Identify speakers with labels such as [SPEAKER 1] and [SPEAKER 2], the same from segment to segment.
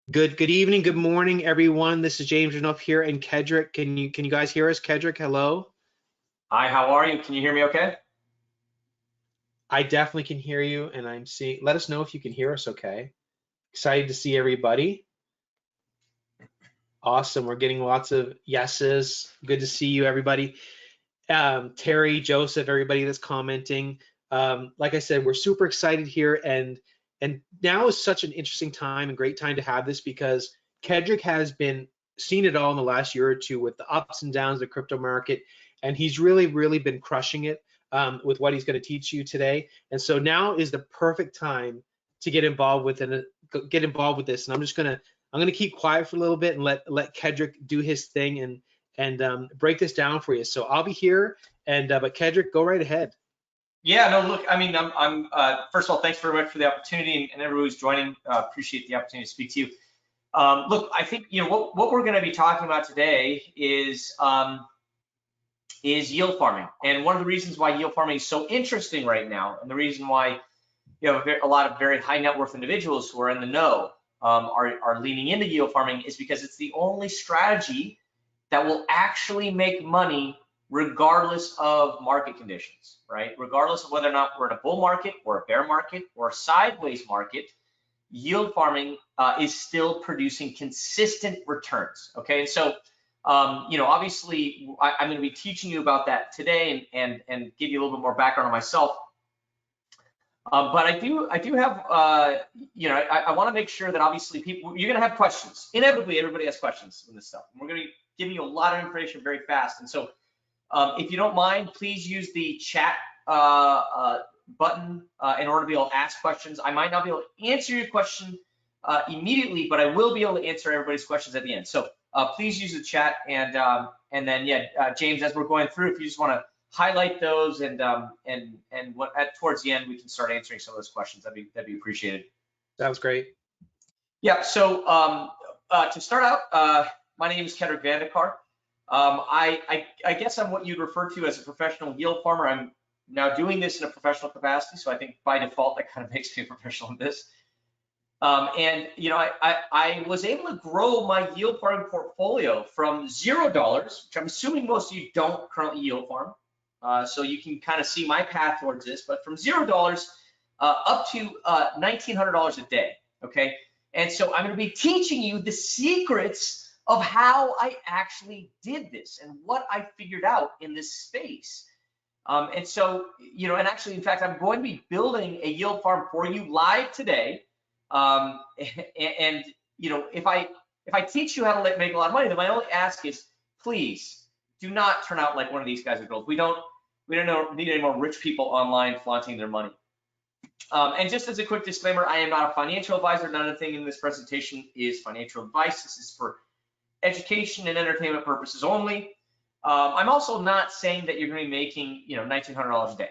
[SPEAKER 1] Good evening, good morning, everyone. This is James Renault here in Kendrick. Can you guys hear us? Kendrick, hello.
[SPEAKER 2] Hi, how are you? Can you hear me okay?
[SPEAKER 1] I definitely can hear you, and I'm seeing. Let us know if you can hear us. Okay. Excited to see everybody. Awesome. We're getting lots of yeses. Good to see you, everybody. Terry, Joseph, everybody that's commenting. Like I said, we're super excited here, and now is such an interesting time and great time to have this because Kedrick has been seen it all in the last year or two with the ups and downs of the crypto market, and he's really been crushing it with what he's going to teach you today. And so now is the perfect time to get involved with this. And I'm gonna keep quiet for a little bit and let Kedrick do his thing and break this down for you. So I'll be here, and but Kedrick, go right ahead.
[SPEAKER 2] Yeah, no, look, I mean, first of all, thanks very much for the opportunity and everybody who's joining. Appreciate the opportunity to speak to you. Look, I think, what we're going to be talking about today is yield farming. And one of the reasons why yield farming is so interesting right now, and the reason why you have a lot of very high net worth individuals who are in the know are leaning into yield farming is because it's the only strategy that will actually make money regardless of market conditions, right? Regardless of whether or not we're in a bull market or a bear market or a sideways market, yield farming is still producing consistent returns, okay? And so, obviously, I'm going to be teaching you about that today and give you a little bit more background on myself. But I do have, I want to make sure that obviously you're going to have questions. Inevitably, everybody has questions in this stuff. And we're going to be giving you a lot of information very fast. And so if you don't mind, please use the chat button in order to be able to ask questions. I might not be able to answer your question immediately, but I will be able to answer everybody's questions at the end. So please use the chat. And then, James, as we're going through, if you just want to highlight those and towards the end we can start answering some of those questions. That'd be appreciated.
[SPEAKER 1] Sounds great.
[SPEAKER 2] Yeah. So to start out, my name is Kendrick Vandekar. I guess I'm what you'd refer to as a professional yield farmer. I'm now doing this in a professional capacity, so I think by default that kind of makes me a professional in this. I was able to grow my yield farming portfolio from $0, which I'm assuming most of you don't currently yield farm. So you can kind of see my path towards this, but from $0 up to $1,900 a day, okay? And so I'm gonna be teaching you the secrets of how I actually did this and what I figured out in this space. And so, and actually, in fact, I'm going to be building a yield farm for you live today. If I teach you how to make a lot of money, then my only ask is, please do not turn out like one of these guys or girls. We don't need any more rich people online flaunting their money. And just as a quick disclaimer, I am not a financial advisor. None of the thing in this presentation is financial advice. This is for education and entertainment purposes only. I'm also not saying that you're going to be making, $1,900 a day.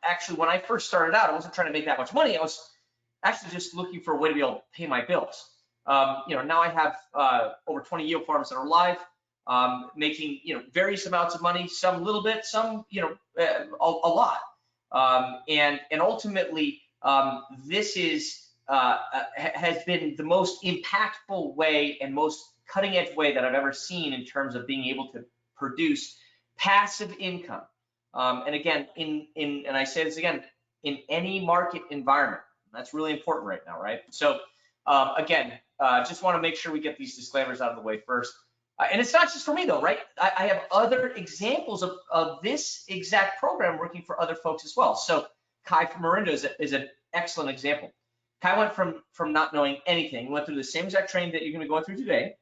[SPEAKER 2] Actually, when I first started out, I wasn't trying to make that much money. I was actually just looking for a way to be able to pay my bills. Now I have over 20 yield farms that are live, making various amounts of money, some a little bit, some a lot, and ultimately this has been the most impactful way and most cutting edge way that I've ever seen in terms of being able to produce passive income. And again, and I say this again, in any market environment. That's really important right now, right? So again, just want to make sure we get these disclaimers out of the way first. And it's not just for me though, right? I have other examples of this exact program working for other folks as well. So Kai from Marinda is an excellent example. Kai went from not knowing anything, went through the same exact training that you're going to go through today,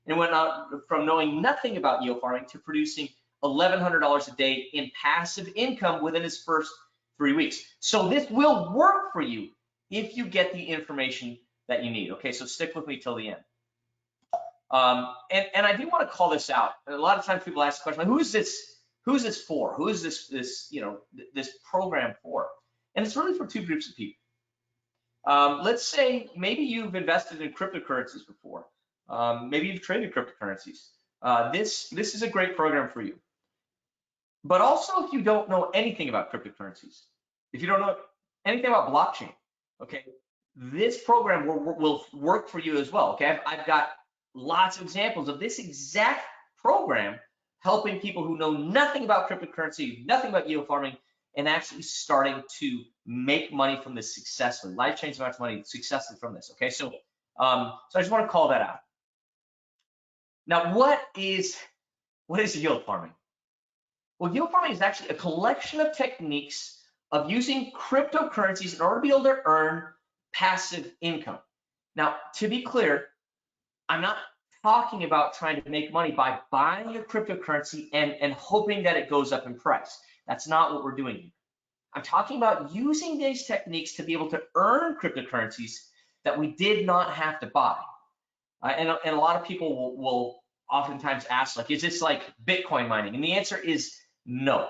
[SPEAKER 2] and went out from knowing nothing about yield farming to producing $1,100 a day in passive income within his first 3 weeks. So this will work for you if you get the information that you need. Okay, so stick with me till the end. And I do want to call this out. A lot of times people ask the question, like, who is this for? Who is this program for? And it's really for two groups of people. Let's say maybe you've invested in cryptocurrencies before. Maybe you've traded cryptocurrencies. This is a great program for you. But also if you don't know anything about cryptocurrencies, if you don't know anything about blockchain, okay, this program will work for you as well. Okay, I've got lots of examples of this exact program helping people who know nothing about cryptocurrency, nothing about yield farming, and actually starting to make money from this successfully, life-changing amounts of money successfully from this. Okay, so I just want to call that out. Now, what is yield farming? Well, yield farming is actually a collection of techniques of using cryptocurrencies in order to be able to earn passive income. Now, to be clear, I'm not talking about trying to make money by buying a cryptocurrency and hoping that it goes up in price. That's not what we're doing here. I'm talking about using these techniques to be able to earn cryptocurrencies that we did not have to buy. And a lot of people will oftentimes ask, like, is this like Bitcoin mining? And the answer is no.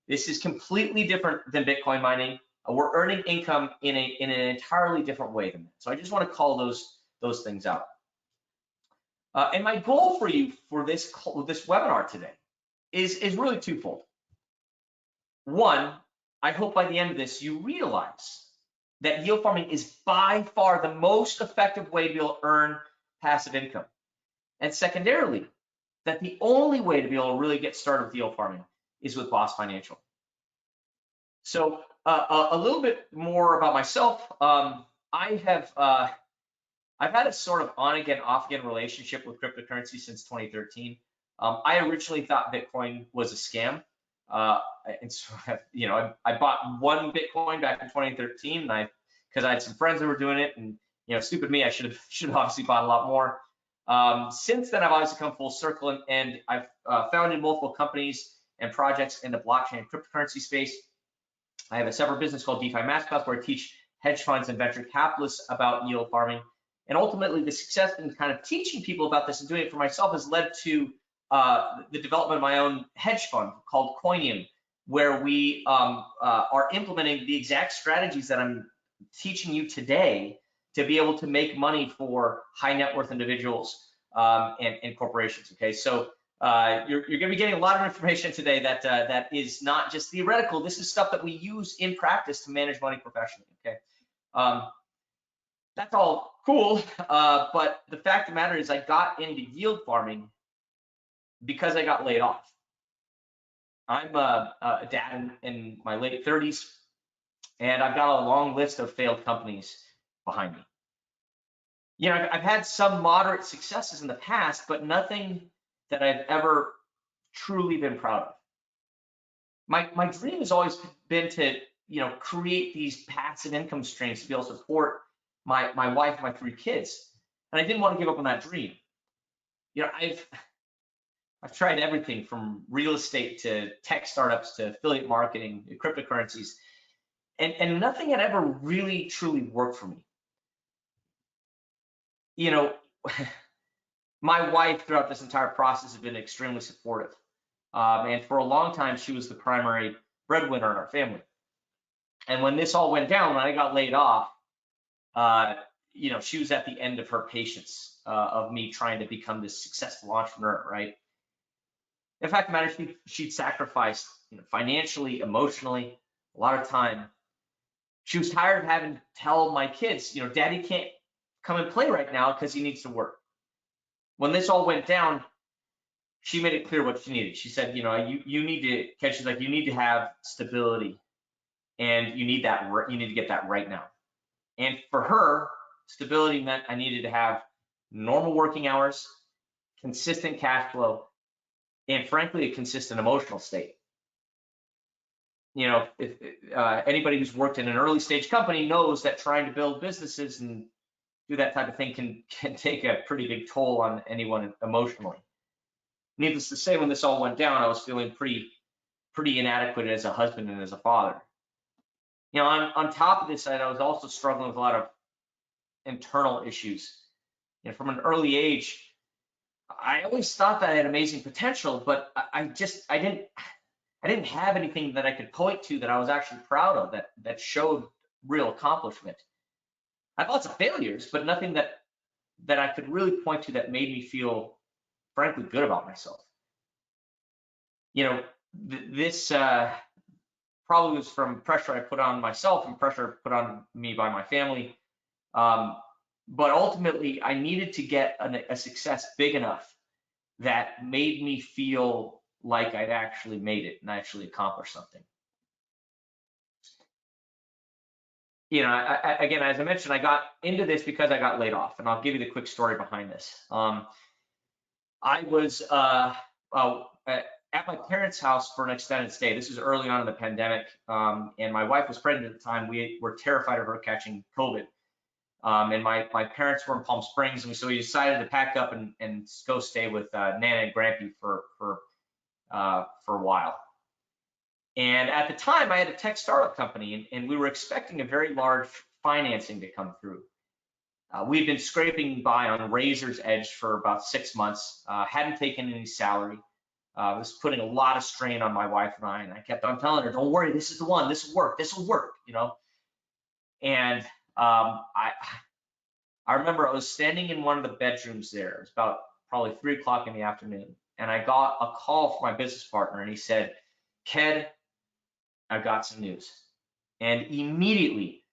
[SPEAKER 2] This is completely different than Bitcoin mining. We're earning income in an entirely different way than that. So I just want to call those things out. And my goal for you for this webinar today is really twofold. One, I hope by the end of this you realize that yield farming is by far the most effective way to be able to earn passive income. And secondarily, that the only way to be able to really get started with yield farming is with Boss Financial. So a little bit more about myself. I've had a sort of on again, off again relationship with cryptocurrency since 2013. I originally thought Bitcoin was a scam. And so, I bought one Bitcoin back in 2013, and because I had some friends that were doing it, and stupid me, I should have obviously bought a lot more. Since then, I've obviously come full circle, and I've founded multiple companies and projects in the blockchain and cryptocurrency space. I have a separate business called DeFi Masterclass, where I teach hedge funds and venture capitalists about yield farming. And ultimately, the success in kind of teaching people about this and doing it for myself has led to the development of my own hedge fund called Coinium, where we are implementing the exact strategies that I'm teaching you today to be able to make money for high net worth individuals and corporations. Okay, so you're going to be getting a lot of information today that is not just theoretical. This is stuff that we use in practice to manage money professionally. Okay. That's all cool, but the fact of the matter is I got into yield farming because I got laid off. I'm a dad in my late 30s, and I've got a long list of failed companies behind me. I've had some moderate successes in the past, but nothing that I've ever truly been proud of. My dream has always been to create these passive income streams to be able to support my wife and my 3 kids, and I didn't want to give up on that dream. I've tried everything from real estate to tech startups to affiliate marketing, cryptocurrencies, and nothing had ever really truly worked for me. My wife throughout this entire process has been extremely supportive, and for a long time she was the primary breadwinner in our family. And when this all went down, when I got laid off, she was at the end of her patience of me trying to become this successful entrepreneur, right? In fact, the matter, she'd sacrificed financially, emotionally, a lot of time. She was tired of having to tell my kids, Daddy can't come and play right now because he needs to work. When this all went down, she made it clear what she needed. She said, you need to, Ken, she's like, you need to have stability, and you need to get that right now. And for her, stability meant I needed to have normal working hours, consistent cash flow, and frankly, a consistent emotional state. If anybody who's worked in an early stage company knows that trying to build businesses and do that type of thing can take a pretty big toll on anyone emotionally. Needless to say, when this all went down, I was feeling pretty inadequate as a husband and as a father. On top of this, I was also struggling with a lot of internal issues. From an early age, I always thought that I had amazing potential, but I didn't have anything that I could point to that I was actually proud of that showed real accomplishment. I had lots of failures, but nothing that I could really point to that made me feel, frankly, good about myself. This probably was from pressure I put on myself and pressure put on me by my family. But ultimately, I needed to get a success big enough that made me feel like I'd actually made it and actually accomplished something. You know, again, as I mentioned, I got into this because I got laid off, and I'll give you the quick story behind this. I was at my parents' house for an extended stay. This was early on in the pandemic, and my wife was pregnant at the time. We were terrified of her catching COVID. And my parents were in Palm Springs, and so we decided to pack up and go stay with Nana and Grampy for a while. And at the time, I had a tech startup company, and we were expecting a very large financing to come through. We'd been scraping by on razor's edge for about 6 months, hadn't taken any salary, was putting a lot of strain on my wife and I kept on telling her, don't worry, this is the one, this will work, you know. And I remember I was standing in one of the bedrooms there. It was about probably 3 o'clock in the afternoon, and I got a call from my business partner, and he said, Ked, I've got some news. And immediately,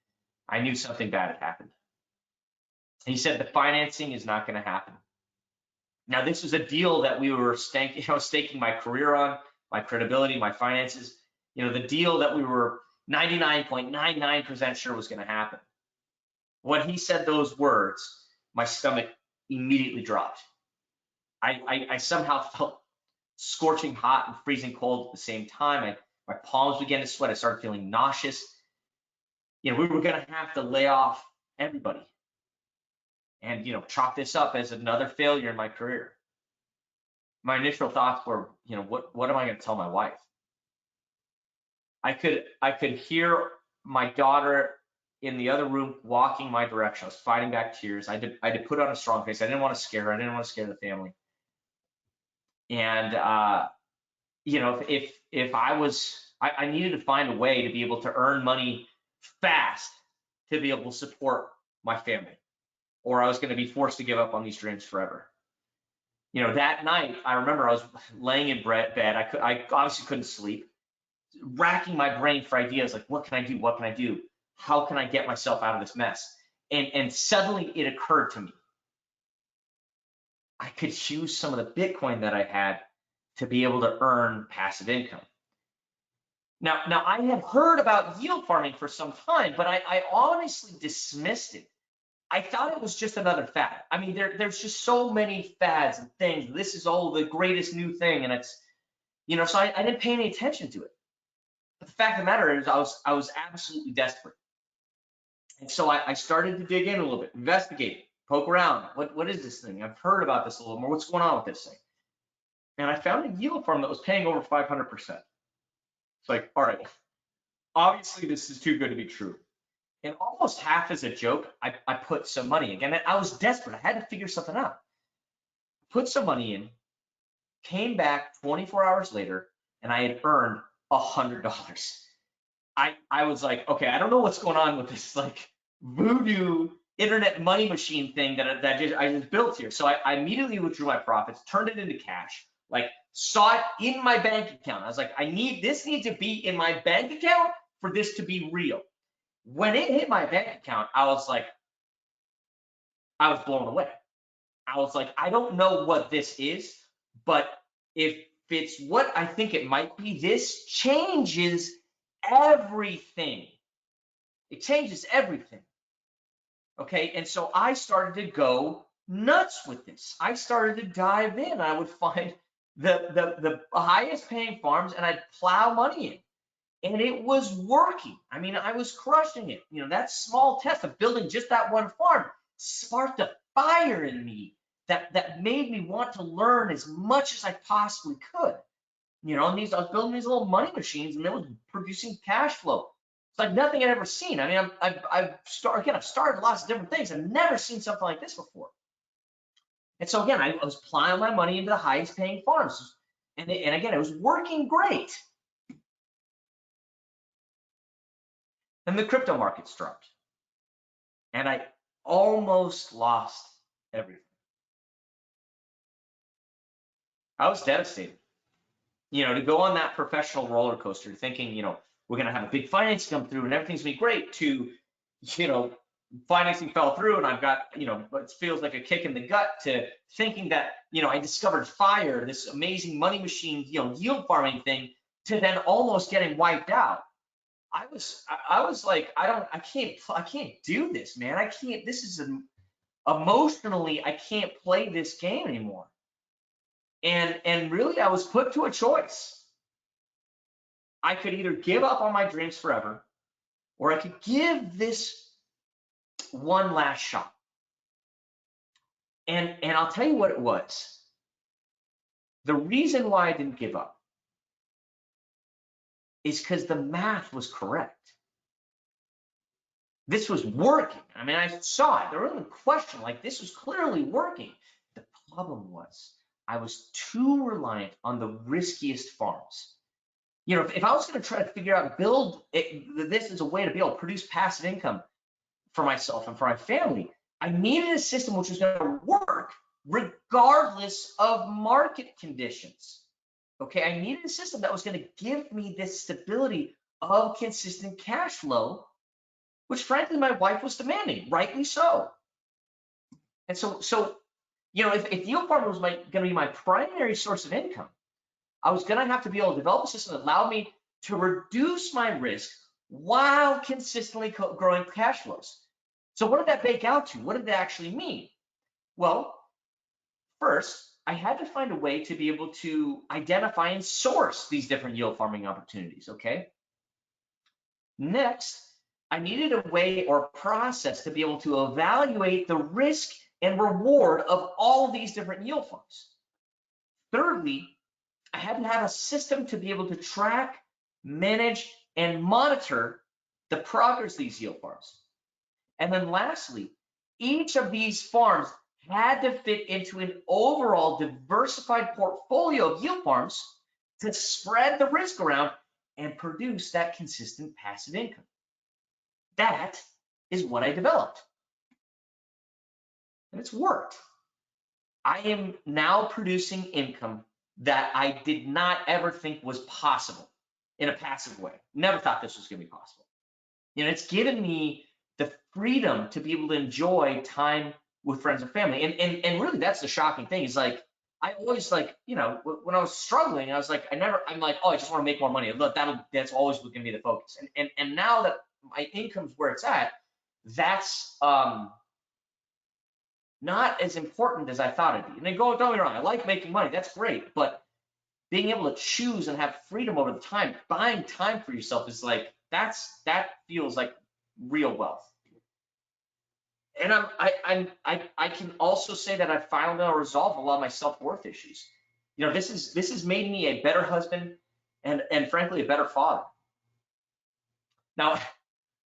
[SPEAKER 2] I knew something bad had happened. He said, the financing is not going to happen. Now, this was a deal that we were staking my career on, my credibility, my finances. You know, the deal that we were 99.99% sure was going to happen. When he said those words, my stomach immediately dropped. I somehow felt scorching hot and freezing cold at the same time. My palms began to sweat. I started feeling nauseous. You know, we were going to have to lay off everybody and, you know, chalk this up as another failure in my career. My initial thoughts were, you know, what am I going to tell my wife? I could hear my daughter in the other room walking my direction. I was fighting back tears. I had to put on a strong face. I didn't want to scare her. I didn't want to scare the family. And you know, if I needed to find a way to be able to earn money fast to be able to support my family, or I was going to be forced to give up on these dreams forever. You know, that night, I remember I was laying in bed. I obviously couldn't sleep, racking my brain for ideas like, what can I do? What can I do? How can I get myself out of this mess? And suddenly it occurred to me, I could use some of the Bitcoin that I had to be able to earn passive income. Now I had heard about yield farming for some time, but I honestly dismissed it. I thought it was just another fad. I mean, there's just so many fads and things. This is the greatest new thing, and it's, you know, so I didn't pay any attention to it. But the fact of the matter is, I was absolutely desperate. And so I started to dig in a little bit, investigate, poke around. What is this thing? I've heard about this a little more. What's going on with this thing? And I found a yield farm that was paying over 500%. It's like, all right, obviously this is too good to be true. And almost half as a joke, I put some money in. Again, I was desperate. I had to figure something out. Put some money in, came back 24 hours later, and I had earned $100. I was like, okay, I don't know what's going on with this like voodoo internet money machine thing that I just built here. So I immediately withdrew my profits, turned it into cash, like saw it in my bank account. I was like, this needs to be in my bank account for this to be real. When it hit my bank account, I was blown away. I was like, I don't know what this is, but if it's what I think it might be, this changes everything. It changes everything. Okay, and so I started to go nuts with this. I started to dive in. I would find the highest paying farms and I'd plow money in. And it was working. I mean, I was crushing it. You know, that small test of building just that one farm sparked a fire in me that made me want to learn as much as I possibly could. You know, and I was building these little money machines, and they were producing cash flow. It's like nothing I'd ever seen. I mean, I've started lots of different things. I've never seen something like this before. And so again, I was plowing my money into the highest paying farms, and again, it was working great. And the crypto markets dropped, and I almost lost everything. I was devastated. You know, to go on that professional roller coaster, thinking, you know, we're going to have a big finance come through and everything's going to be great, to, you know, financing fell through, and I've got, what feels like a kick in the gut, to thinking that, I discovered FIRE, this amazing money machine, yield farming thing, to then almost getting wiped out. I was like, I can't do this, man. I can't, this is emotionally, I can't play this game anymore. And really, I was put to a choice. I could either give up on my dreams forever, or I could give this one last shot. And I'll tell you what it was. The reason why I didn't give up is because the math was correct. This was working. I mean, I saw it. There wasn't a question. Like, this was clearly working. The problem was I was too reliant on the riskiest farms. If I was going to try to figure out, build this as a way to be able to produce passive income for myself and for my family, I needed a system which was going to work regardless of market conditions. Okay, I needed a system that was going to give me this stability of consistent cash flow, which frankly my wife was demanding, rightly so. And so if yield farming was going to be my primary source of income, I was going to have to be able to develop a system that allowed me to reduce my risk while consistently growing cash flows. So what did that bake out to? What did that actually mean? Well, first, I had to find a way to be able to identify and source these different yield farming opportunities, okay? Next, I needed a way or a process to be able to evaluate the risk and reward of all of these different yield farms. Thirdly, I had to have a system to be able to track, manage, and monitor the progress of these yield farms. And then lastly, each of these farms had to fit into an overall diversified portfolio of yield farms to spread the risk around and produce that consistent passive income. That is what I developed. And it's worked. I am now producing income that I did not ever think was possible in a passive way. Never thought this was going to be possible. It's given me the freedom to be able to enjoy time with friends and family. And really, that's the shocking thing, is like, I always when I was struggling, I was like, I'm like, oh, I just want to make more money. Look, that's always going to be the focus. And now that my income's where it's at, that's not as important as I thought it'd be. And don't get me wrong, I like making money, that's great, but being able to choose and have freedom over the time, buying time for yourself, is like, that feels like real wealth. And I can also say that I've finally resolved a lot of my self-worth issues. This has made me a better husband and frankly a better father. Now,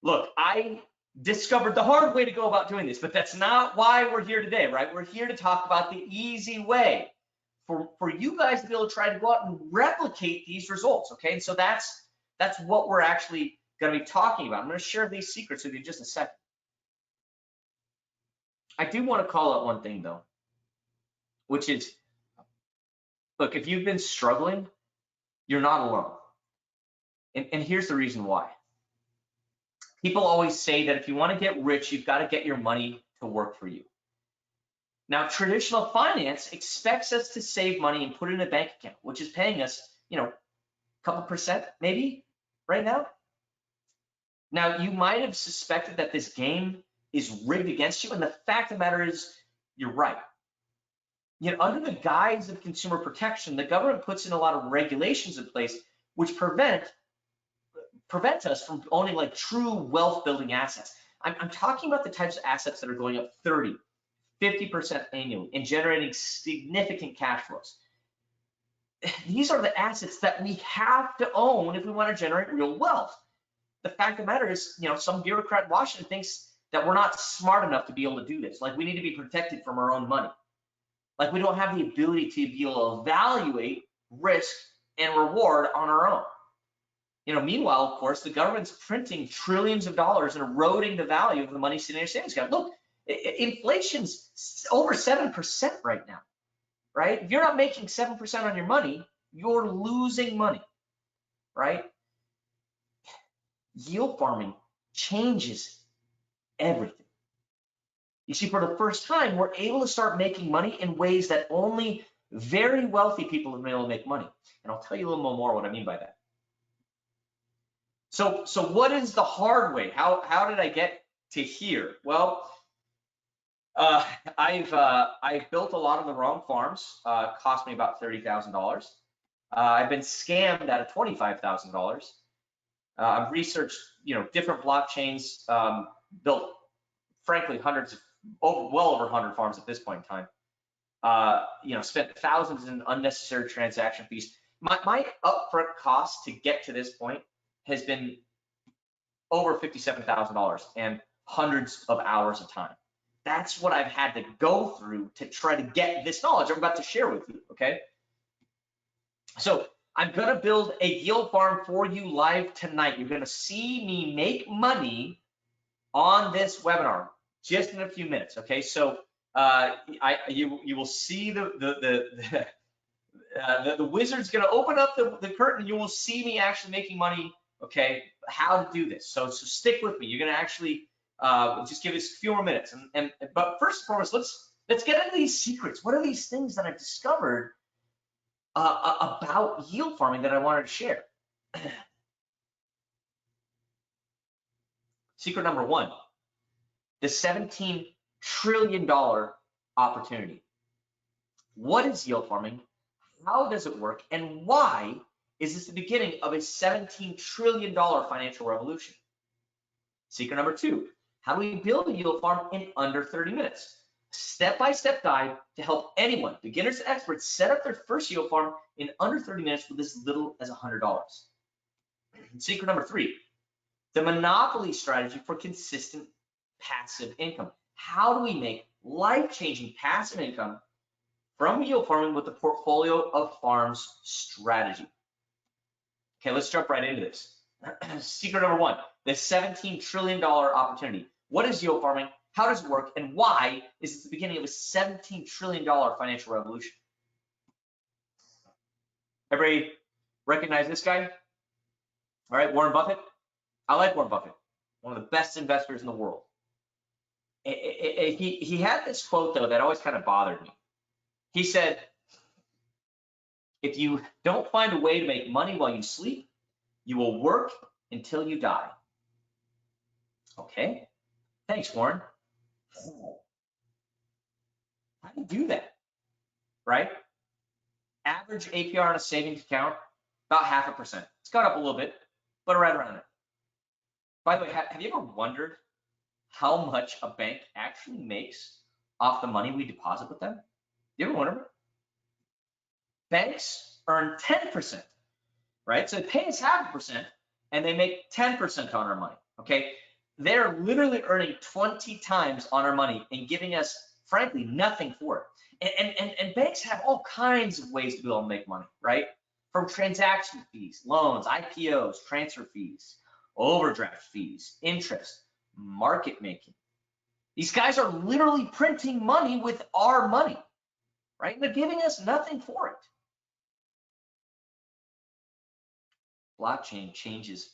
[SPEAKER 2] look, I discovered the hard way to go about doing this, but that's not why we're here today, right? We're here to talk about the easy way for you guys to be able to try to go out and replicate these results, okay? And so that's what we're actually going to be talking about. I'm going to share these secrets with you in just a second. I do want to call out one thing though, which is, look, if you've been struggling, you're not alone. And here's the reason why. People always say that if you want to get rich, you've got to get your money to work for you. Now, traditional finance expects us to save money and put it in a bank account, which is paying us, a couple percent maybe right now. Now, you might have suspected that this game is rigged against you, and the fact of the matter is, you're right. Under the guise of consumer protection, the government puts in a lot of regulations in place which prevent us from owning like true wealth building assets. I'm talking about the types of assets that are going up 30, 50% annually and generating significant cash flows. These are the assets that we have to own if we want to generate real wealth. The fact of the matter is, some bureaucrat in Washington thinks that we're not smart enough to be able to do this. Like, we need to be protected from our own money. Like, we don't have the ability to be able to evaluate risk and reward on our own. Meanwhile, of course, the government's printing trillions of dollars and eroding the value of the money sitting in your savings account. Look, inflation's over 7% right now, right? If you're not making 7% on your money, you're losing money, right? Yield farming changes everything. You see, for the first time, we're able to start making money in ways that only very wealthy people have been able to make money. And I'll tell you a little more what I mean by that. So what is the hard way? How did I get to here? Well, I've built a lot of the wrong farms. Cost me about $30,000. I've been scammed out of $25,000. I've researched, different blockchains. Built, frankly, well over 100 farms at this point in time. Spent thousands in unnecessary transaction fees. My upfront cost to get to this point has been over $57,000 and hundreds of hours of time. That's what I've had to go through to try to get this knowledge I'm about to share with you, okay? So I'm gonna build a yield farm for you live tonight. You're gonna see me make money on this webinar just in a few minutes, okay? So you will see the wizard's gonna open up the curtain. You will see me actually making money, okay? How to do this. So stick with me. You're gonna actually just give us a few more minutes. But first and foremost, let's get into these secrets. What are these things that I've discovered about yield farming that I wanted to share? Secret number one, the $17 trillion opportunity. What is yield farming? How does it work? And why is this the beginning of a $17 trillion financial revolution? Secret number two, how do we build a yield farm in under 30 minutes? Step-by-step guide to help anyone, beginners to experts, set up their first yield farm in under 30 minutes with as little as $100. Secret number three, the monopoly strategy for consistent passive income. How do we make life-changing passive income from yield farming with the portfolio of farms strategy? Okay, let's jump right into this. Secret number one, the $17 trillion opportunity. What is yield farming? How does it work? And why is it the beginning of a $17 trillion financial revolution? Everybody recognize this guy? All right, Warren Buffett. I like Warren Buffett, one of the best investors in the world. He had this quote, though, that always kind of bothered me. He said, if you don't find a way to make money while you sleep, you will work until you die. Okay, thanks, Warren. How do you do that, right? Average APR on a savings account, about 0.5%. It's gone up a little bit, but right around it. By the way, have you ever wondered how much a bank actually makes off the money we deposit with them? You ever wonder? Banks earn 10%, right? So they pay us 0.5% and they make 10% on our money, okay? They're literally earning 20 times on our money and giving us, frankly, nothing for it. And banks have all kinds of ways to be able to make money, right? From transaction fees, loans, IPOs, transfer fees, overdraft fees, interest, market making. These guys are literally printing money with our money, right? And they're giving us nothing for it. Blockchain changes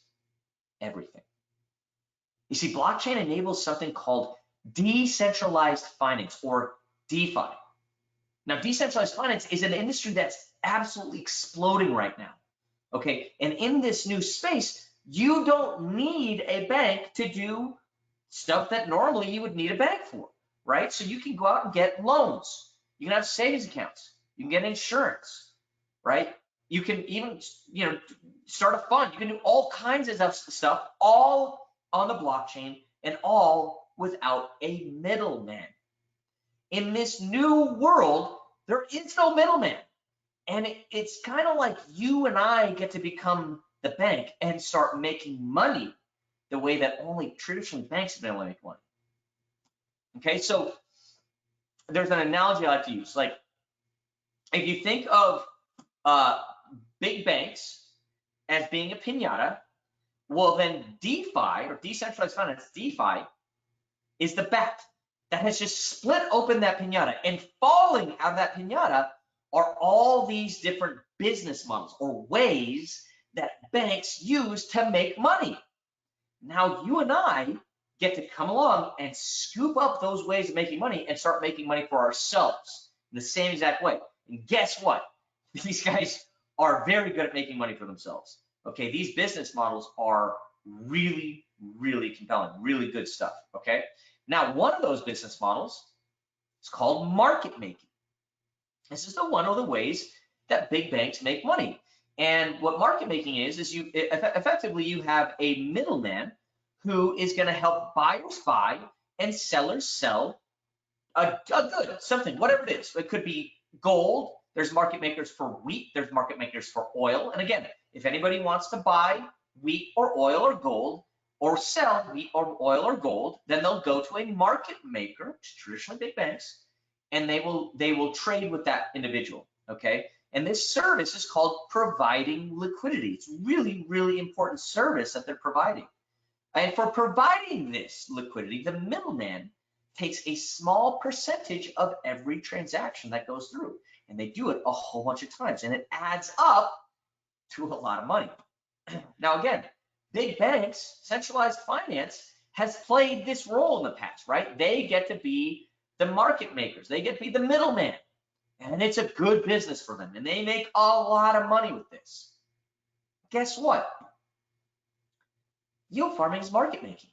[SPEAKER 2] everything. You see, blockchain enables something called decentralized finance, or DeFi. Now, decentralized finance is an industry that's absolutely exploding right now, okay? And in this new space, you don't need a bank to do stuff that normally you would need a bank for, right? So you can go out and get loans. You can have savings accounts. You can get insurance, right? You can even, start a fund. You can do all kinds of stuff, all on the blockchain and all without a middleman. In this new world, there is no middleman. And it's kind of like you and I get to become the bank and start making money the way that only traditional banks have been able to make money. Okay, so there's an analogy I like to use. Like, if you think of big banks as being a piñata, well, then DeFi, or decentralized finance, DeFi, is the bat that has just split open that piñata, and falling out of that piñata are all these different business models or ways that banks use to make money. Now, you and I get to come along and scoop up those ways of making money and start making money for ourselves in the same exact way. And guess what? These guys are very good at making money for themselves. Okay, these business models are really, really compelling, really good stuff. Okay, now one of those business models is called market making. This is one of the ways that big banks make money. And what market making is you effectively you have a middleman who is going to help buyers buy and sellers sell a good, something, whatever it is. It could be gold. There's market makers for wheat. There's market makers for oil. And again, if anybody wants to buy wheat or oil or gold, or sell wheat or oil or gold, then they'll go to a market maker, traditionally big banks, and they will trade with that individual. Okay, and this service is called providing liquidity. It's really, really important service that they're providing. And for providing this liquidity, the middleman takes a small percentage of every transaction that goes through. And they do it a whole bunch of times. And it adds up to a lot of money. Now, again, big banks, centralized finance has played this role in the past, right? They get to be the market makers. They get to be the middleman. And it's a good business for them. And they make a lot of money with this. Guess what? Yield farming is market making.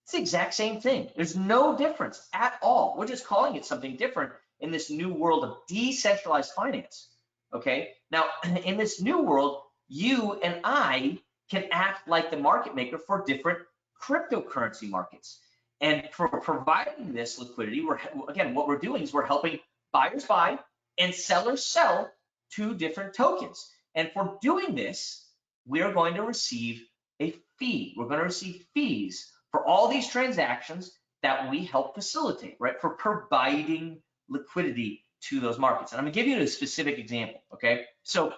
[SPEAKER 2] It's the exact same thing. There's no difference at all. We're just calling it something different in this new world of decentralized finance. Okay? Now, in this new world, you and I can act like the market maker for different cryptocurrency markets. And for providing this liquidity, what we're doing is we're helping buyers buy and sellers sell two different tokens. And for doing this, we're going to receive a fee. We're going to receive fees for all these transactions that we help facilitate, right? For providing liquidity to those markets. And I'm going to give you a specific example, okay? So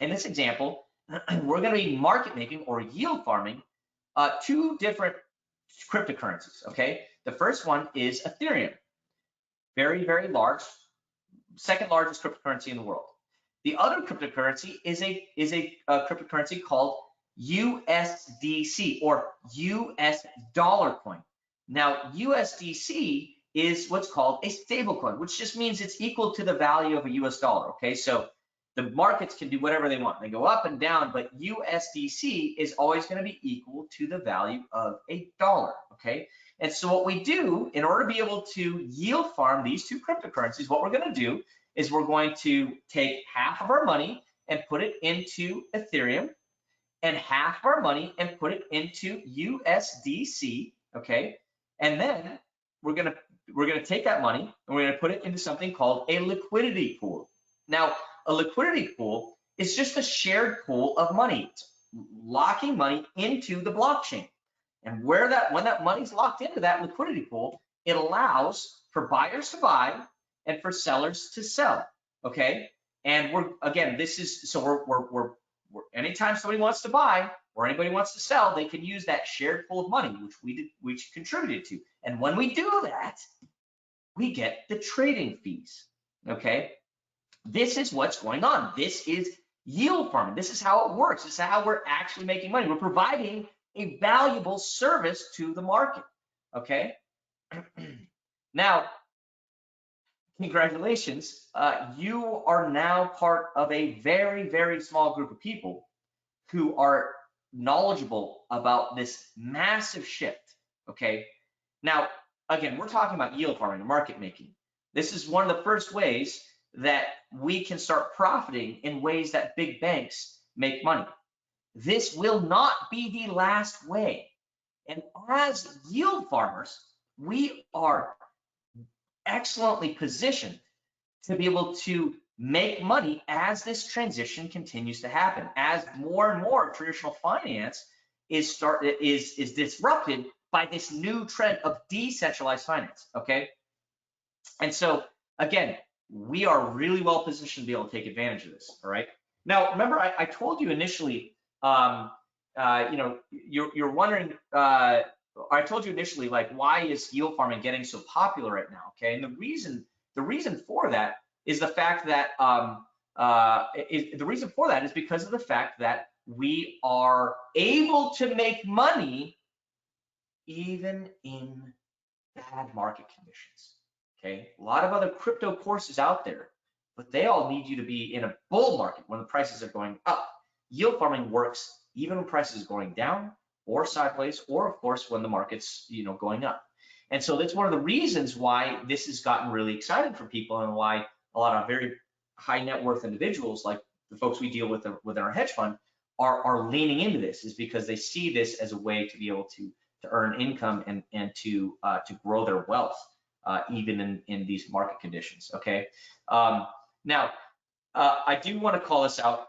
[SPEAKER 2] in this example, we're going to be market making or yield farming two different cryptocurrencies, okay? The first one is Ethereum. Very, very large, second largest cryptocurrency in the world. The other cryptocurrency is a cryptocurrency called USDC or US dollar coin. Now, USDC is what's called a stable coin, which just means it's equal to the value of a US dollar, okay? So the markets can do whatever they want. They go up and down, but USDC is always going to be equal to the value of a dollar, okay? And so what we do in order to be able to yield farm these two cryptocurrencies, what we're going to do is we're going to take half of our money and put it into Ethereum and half of our money and put it into USDC, okay? And then we're going to take that money and we're going to put it into something called a liquidity pool. Now, a liquidity pool is just a shared pool of money. It's locking money into the blockchain. And when that money's locked into that liquidity pool, it allows for buyers to buy and for sellers to sell. Okay, and anytime somebody wants to buy or anybody wants to sell, they can use that shared pool of money, which contributed to. And when we do that, we get the trading fees. Okay, this is what's going on. This is yield farming. This is how it works. This is how we're actually making money. We're providing a valuable service to the market, okay? Now, congratulations, you are now part of a very, very small group of people who are knowledgeable about this massive shift, okay? Now, again, we're talking about yield farming and market making. This is one of the first ways that we can start profiting in ways that big banks make money. This will not be the last way. And as yield farmers, we are excellently positioned to be able to make money as this transition continues to happen, as more and more traditional finance is disrupted by this new trend of decentralized finance, okay? And so, again, we are really well positioned to be able to take advantage of this, all right? Now, remember, I told you initially, you're wondering, I told you initially, like, why is yield farming getting so popular right now, okay? And the reason for that is the fact that, is because of the fact that we are able to make money even in bad market conditions. Okay, a lot of other crypto courses out there, but they all need you to be in a bull market when the prices are going up. Yield farming works even when prices are going down or sideways, or of course when the market's going up. And so that's one of the reasons why this has gotten really exciting for people, and why a lot of very high net worth individuals, like the folks we deal with within our hedge fund, are leaning into this, is because they see this as a way to be able to earn income and to grow their wealth, even in these market conditions. Okay. Now, I do want to call this out.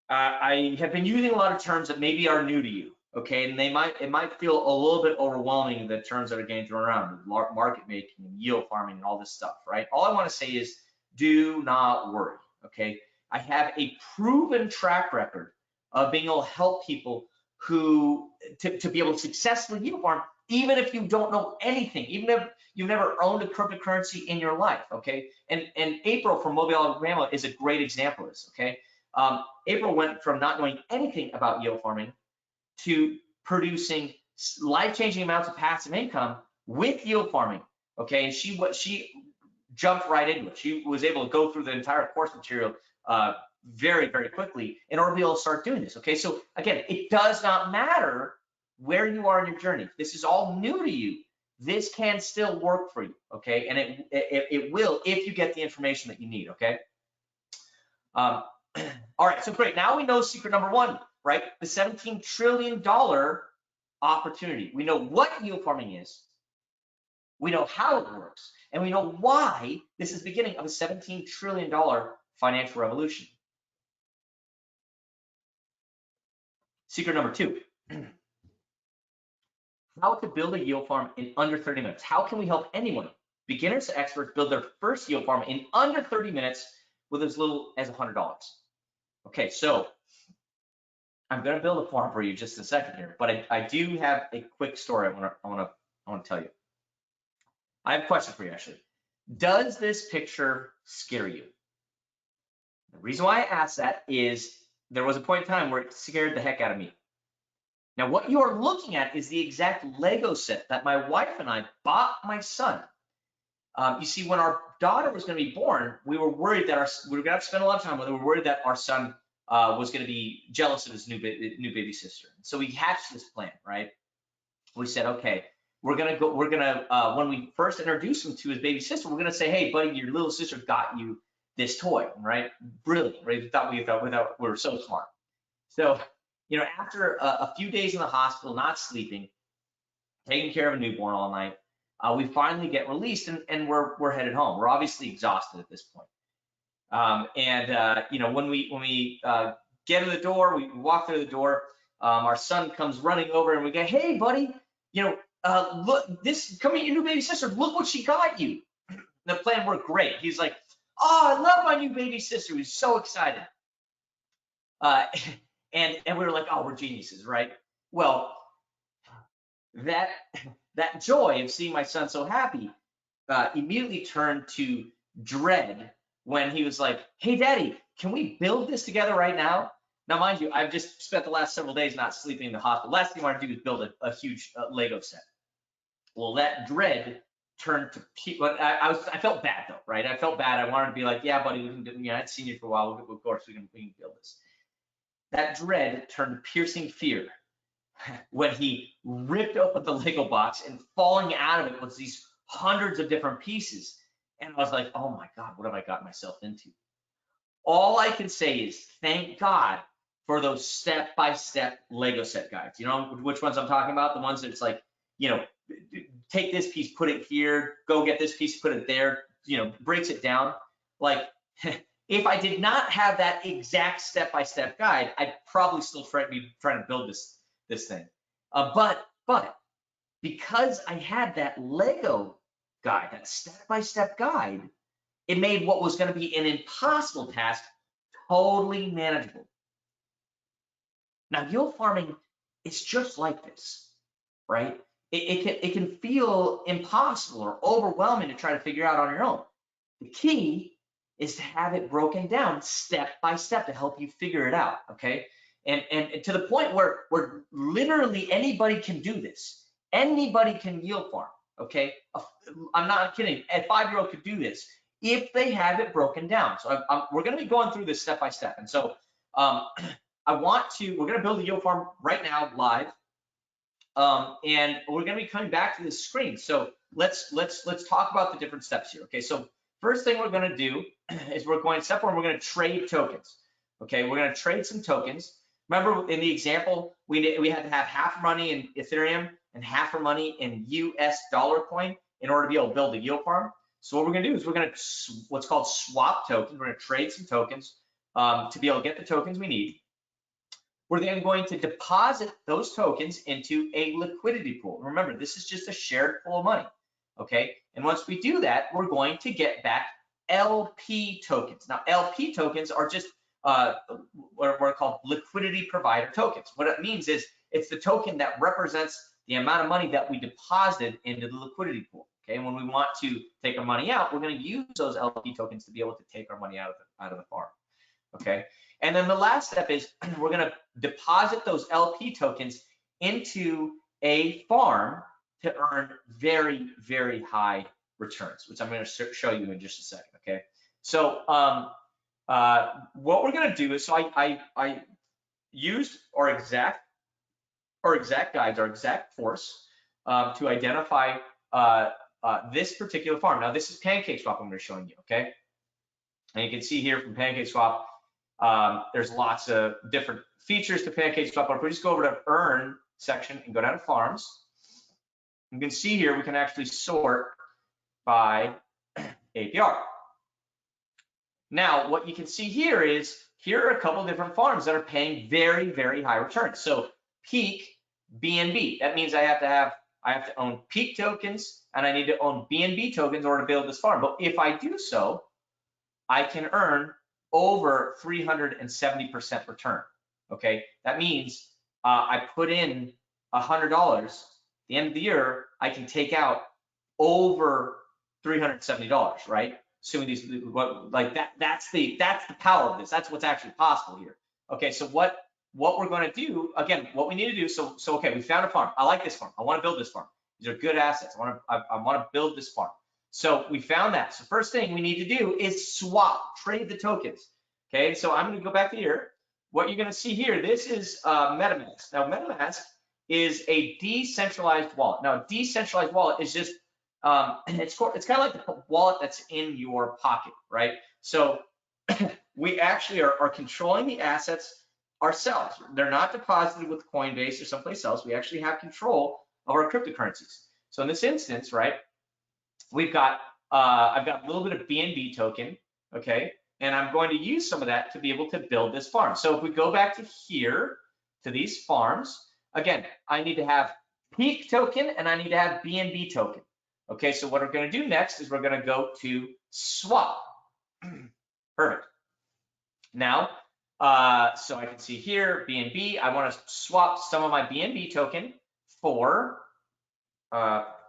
[SPEAKER 2] I have been using a lot of terms that maybe are new to you. Okay, and it might feel a little bit overwhelming, the terms that are getting thrown around, market making and yield farming and all this stuff, right? All I want to say is, do not worry. Okay, I have a proven track record of being able to help people who to be able to successfully yield farm, even if you don't know anything, even if you've never owned a cryptocurrency in your life. Okay, and April from Mobile, Alabama is a great example of this. Okay, April went from not knowing anything about yield farming to producing life-changing amounts of passive income with yield farming. Okay, and she jumped right into it. She was able to go through the entire course material very, very quickly in order to be able to start doing this. Okay, so again, it does not matter where you are in your journey. If this is all new to you, this can still work for you. Okay, and it will if you get the information that you need. Okay. All right, so great. Now we know secret number one, right? The $17 trillion opportunity. We know what yield farming is. We know how it works, and we know why this is the beginning of a $17 trillion financial revolution. Secret number two, how to build a yield farm in under 30 minutes. How can we help anyone, beginners to experts, build their first yield farm in under 30 minutes with as little as $100? Okay, so I'm going to build a farm for you just a second here, but I do have a quick story I want to tell you. I have a question for you, actually. Does this picture scare you? The reason why I asked that is there was a point in time where it scared the heck out of me. Now, what you are looking at is the exact Lego set that my wife and I bought my son. You see, when our daughter was going to be born, we were worried that we were going to have to spend a lot of time with her. We were worried that our son was going to be jealous of his new baby sister. So we hatched this plan, right? We said, okay, when we first introduce him to his baby sister, we're gonna say, hey, buddy, your little sister got you this toy, right? Brilliant, right? We were so smart. So, after a few days in the hospital, not sleeping, taking care of a newborn all night, we finally get released, and we're headed home. We're obviously exhausted at this point. When we get in the door, we walk through the door. Our son comes running over, and we go, hey, buddy, look, come here, your new baby sister. Look what she got you. The plan worked great. He's like, oh, I love my new baby sister. He's so excited. And we were like, oh, we're geniuses, right? Well, that joy of seeing my son so happy immediately turned to dread when he was like, hey, Daddy, can we build this together right now? Now, mind you, I've just spent the last several days not sleeping in the hospital. Last thing I want to do is build a huge Lego set. Well, that dread turned to, I felt bad though, right? I felt bad. I wanted to be like, yeah, buddy, we can do, I'd seen you for a while. Of course, we can build this. That dread turned to piercing fear when he ripped open the Lego box, and falling out of it was these hundreds of different pieces. And I was like, oh my God, what have I got myself into? All I can say is thank God for those step-by-step Lego set guides. You know which ones I'm talking about? The ones that it's like, take this piece, put it here, go get this piece, put it there, breaks it down. Like, if I did not have that exact step-by-step guide, I'd probably still be trying to build this thing. But because I had that Lego guide, that step-by-step guide, it made what was going to be an impossible task totally manageable. Now, yield farming is just like this, right? It can feel impossible or overwhelming to try to figure out on your own. The key is to have it broken down step by step to help you figure it out, okay? And to the point where literally anybody can do this. Anybody can yield farm, okay? I'm not kidding. A 5-year-old could do this if they have it broken down. So we're going to be going through this step by step. And so we're going to build a yield farm right now live. And we're going to be coming back to this screen. So let's talk about the different steps here. Okay, so first thing we're going to do is we're going to trade tokens. Okay, we're going to trade some tokens. Remember in the example, we had to have half money in Ethereum and half our money in US dollar coin in order to be able to build a yield farm. So what we're going to do is we're going to what's called swap tokens. We're going to trade some tokens to be able to get the tokens we need. We're then going to deposit those tokens into a liquidity pool. Remember, this is just a shared pool of money, okay? And once we do that, we're going to get back LP tokens. Now, LP tokens are just what are called liquidity provider tokens. What it means is it's the token that represents the amount of money that we deposited into the liquidity pool, okay? And when we want to take our money out, we're going to use those LP tokens to be able to take our money out of the farm, okay? And then the last step is we're going to deposit those LP tokens into a farm to earn very, very high returns, which I'm going to show you in just a second, okay? So what we're going to do is, so I used our exact guides, our exact force to identify this particular farm. Now, this is PancakeSwap I'm going to be showing you, okay? And you can see here from PancakeSwap, there's lots of different features to PancakeSwap, but if we just go over to Earn section and go down to Farms, you can see here we can actually sort by APR. Now, what you can see here is, here are a couple different farms that are paying very, very high returns. So Peak, BNB, that means I have to own Peak tokens and I need to own BNB tokens in order to build this farm. But if I do so, I can earn over 370% return, okay? That means I put in $100, at the end of the year, I can take out over $370, right? Assuming these, like that's the power of this. That's what's actually possible here. Okay, so what we're going to do, again, what we need to do, so okay, we found a farm. I like this farm. I want to build this farm. These are good assets. I want to build this farm. So we found that. So first thing we need to do is swap, trade the tokens. Okay, so I'm going to go back to here. What you're going to see here, this is MetaMask. Now, MetaMask is a decentralized wallet. Now, a decentralized wallet is just, it's kind of like the wallet that's in your pocket, right? So we actually are controlling the assets ourselves. They're not deposited with Coinbase or someplace else. We actually have control of our cryptocurrencies. So in this instance, right, we've got, I've got a little bit of BNB token, okay? And I'm going to use some of that to be able to build this farm. So if we go back to here, to these farms, again, I need to have Peak token and I need to have BNB token. Okay, so what we're going to do next is we're going to go to swap. Perfect. Now, so I can see here, BNB, I want to swap some of my BNB token for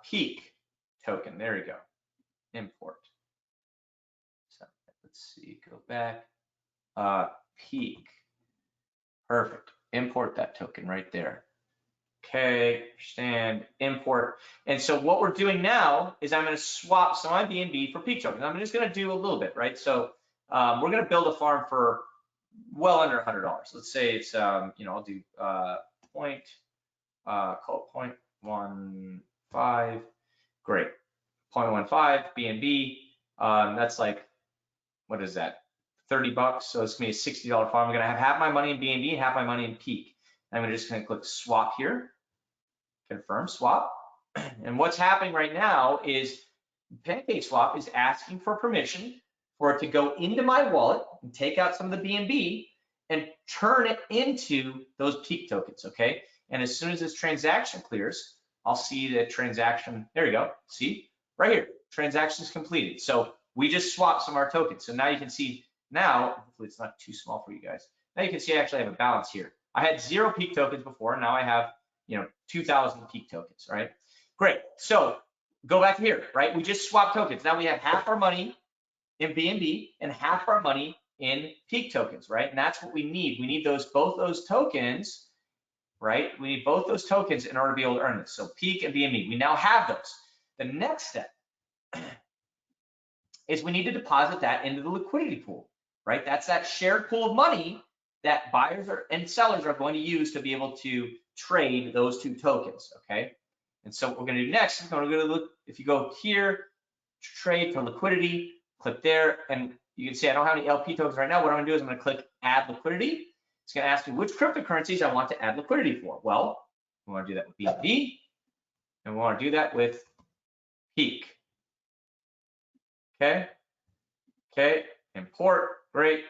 [SPEAKER 2] Peak token. There we go. Import. So let's see, go back. Peak. Perfect. Import that token right there. Okay, understand, import. And so what we're doing now is I'm going to swap some of my BNB for Peak tokens. I'm just going to do a little bit, right? So we're going to build a farm for well under $100. Let's say it's, you know, I'll do call it 0.15. Great. 0.15 BNB. That's like, what is that? $30. So it's going to be a $60 farm. I'm going to have half my money in BNB and half my money in Peak. I'm just going to click swap here, confirm swap. And what's happening right now is PancakeSwap is asking for permission for it to go into my wallet and take out some of the BNB and turn it into those Peak tokens, okay? And as soon as this transaction clears, I'll see the transaction, there you go, see, right here, transaction's completed. So we just swapped some of our tokens. So now you can see, now, hopefully it's not too small for you guys. Now you can see I actually have a balance here. I had 0 Peak tokens before, now I have, you know, 2,000 Peak tokens, right? Great, so go back here, right? We just swapped tokens. Now we have half our money in BNB and half our money in peak tokens, right? And that's what we need. We need both those tokens, right? We need both those tokens in order to be able to earn this. So peak and BNB, we now have those. The next step is we need to deposit that into the liquidity pool, right? That's that shared pool of money that buyers and sellers are going to use to be able to trade those two tokens, okay? And so what we're gonna do next is we're gonna look, if you go here, trade for liquidity, click there, and you can see I don't have any LP tokens right now. What I'm gonna do is I'm gonna click add liquidity. It's gonna ask me which cryptocurrencies I want to add liquidity for. Well, we wanna do that with BNB, and we wanna do that with peak. Okay, import, great.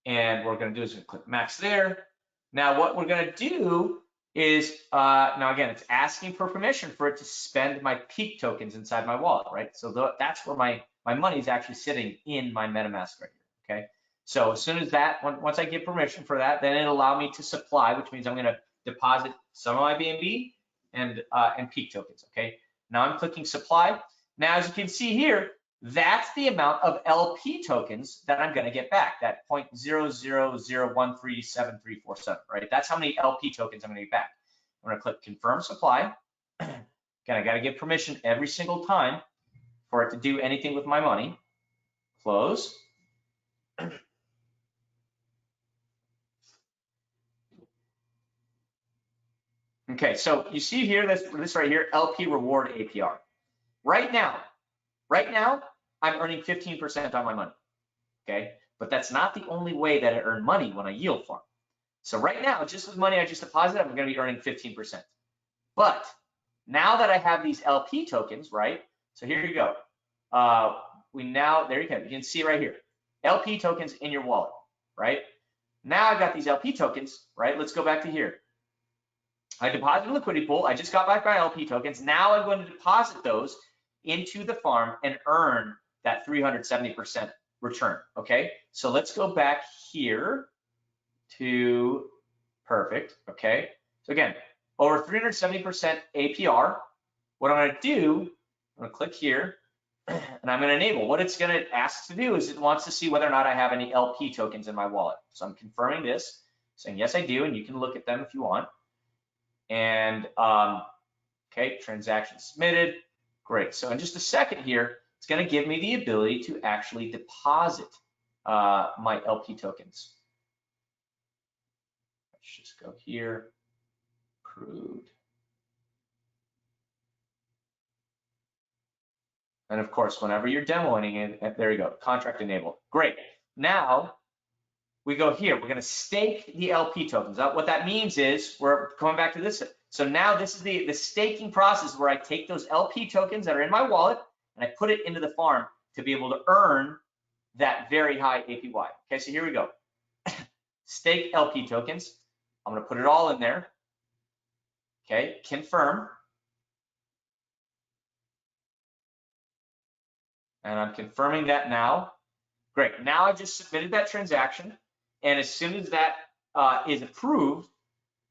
[SPEAKER 2] And what we're gonna do is click max there. Now what we're gonna do is, now again, it's asking for permission for it to spend my peak tokens inside my wallet, right? So that's where my money is actually sitting in my MetaMask right here, okay? So as soon as that, once I give permission for that, then it'll allow me to supply, which means I'm gonna deposit some of my BNB and peak tokens, okay? Now I'm clicking supply. Now, as you can see here, that's the amount of LP tokens that I'm gonna get back, that 0.00013737, right? That's how many LP tokens I'm gonna get back. I'm gonna click confirm supply. Again, I gotta give permission every single time for it to do anything with my money. Close. Okay, so you see here, this right here, LP reward APR. Right now, I'm earning 15% on my money, okay? But that's not the only way that I earn money when I yield farm. So right now, just with money I just deposited, I'm gonna be earning 15%. But now that I have these LP tokens, right? So here you go. There you go, you can see right here, LP tokens in your wallet, right? Now I've got these LP tokens, right? Let's go back to here. I deposited a liquidity pool, I just got back my LP tokens. Now I'm going to deposit those into the farm and earn that 370% return, okay? So let's go back here to, perfect, okay? So again, over 370% APR. What I'm gonna do, I'm gonna click here, and I'm gonna enable. What it's gonna ask to do is it wants to see whether or not I have any LP tokens in my wallet. So I'm confirming this, saying yes I do, and you can look at them if you want. And okay, transaction submitted. Great. So in just a second here, it's going to give me the ability to actually deposit my LP tokens. Let's just go here. Approved. And of course, whenever you're demoing it, there you go, contract enabled. Great. Now we go here. We're going to stake the LP tokens. What that means is we're going back to this. So now this is the staking process where I take those LP tokens that are in my wallet and I put it into the farm to be able to earn that very high APY. Okay, so here we go. Stake LP tokens. I'm going to put it all in there. Okay, confirm. And I'm confirming that now. Great. Now I just submitted that transaction. And as soon as that is approved,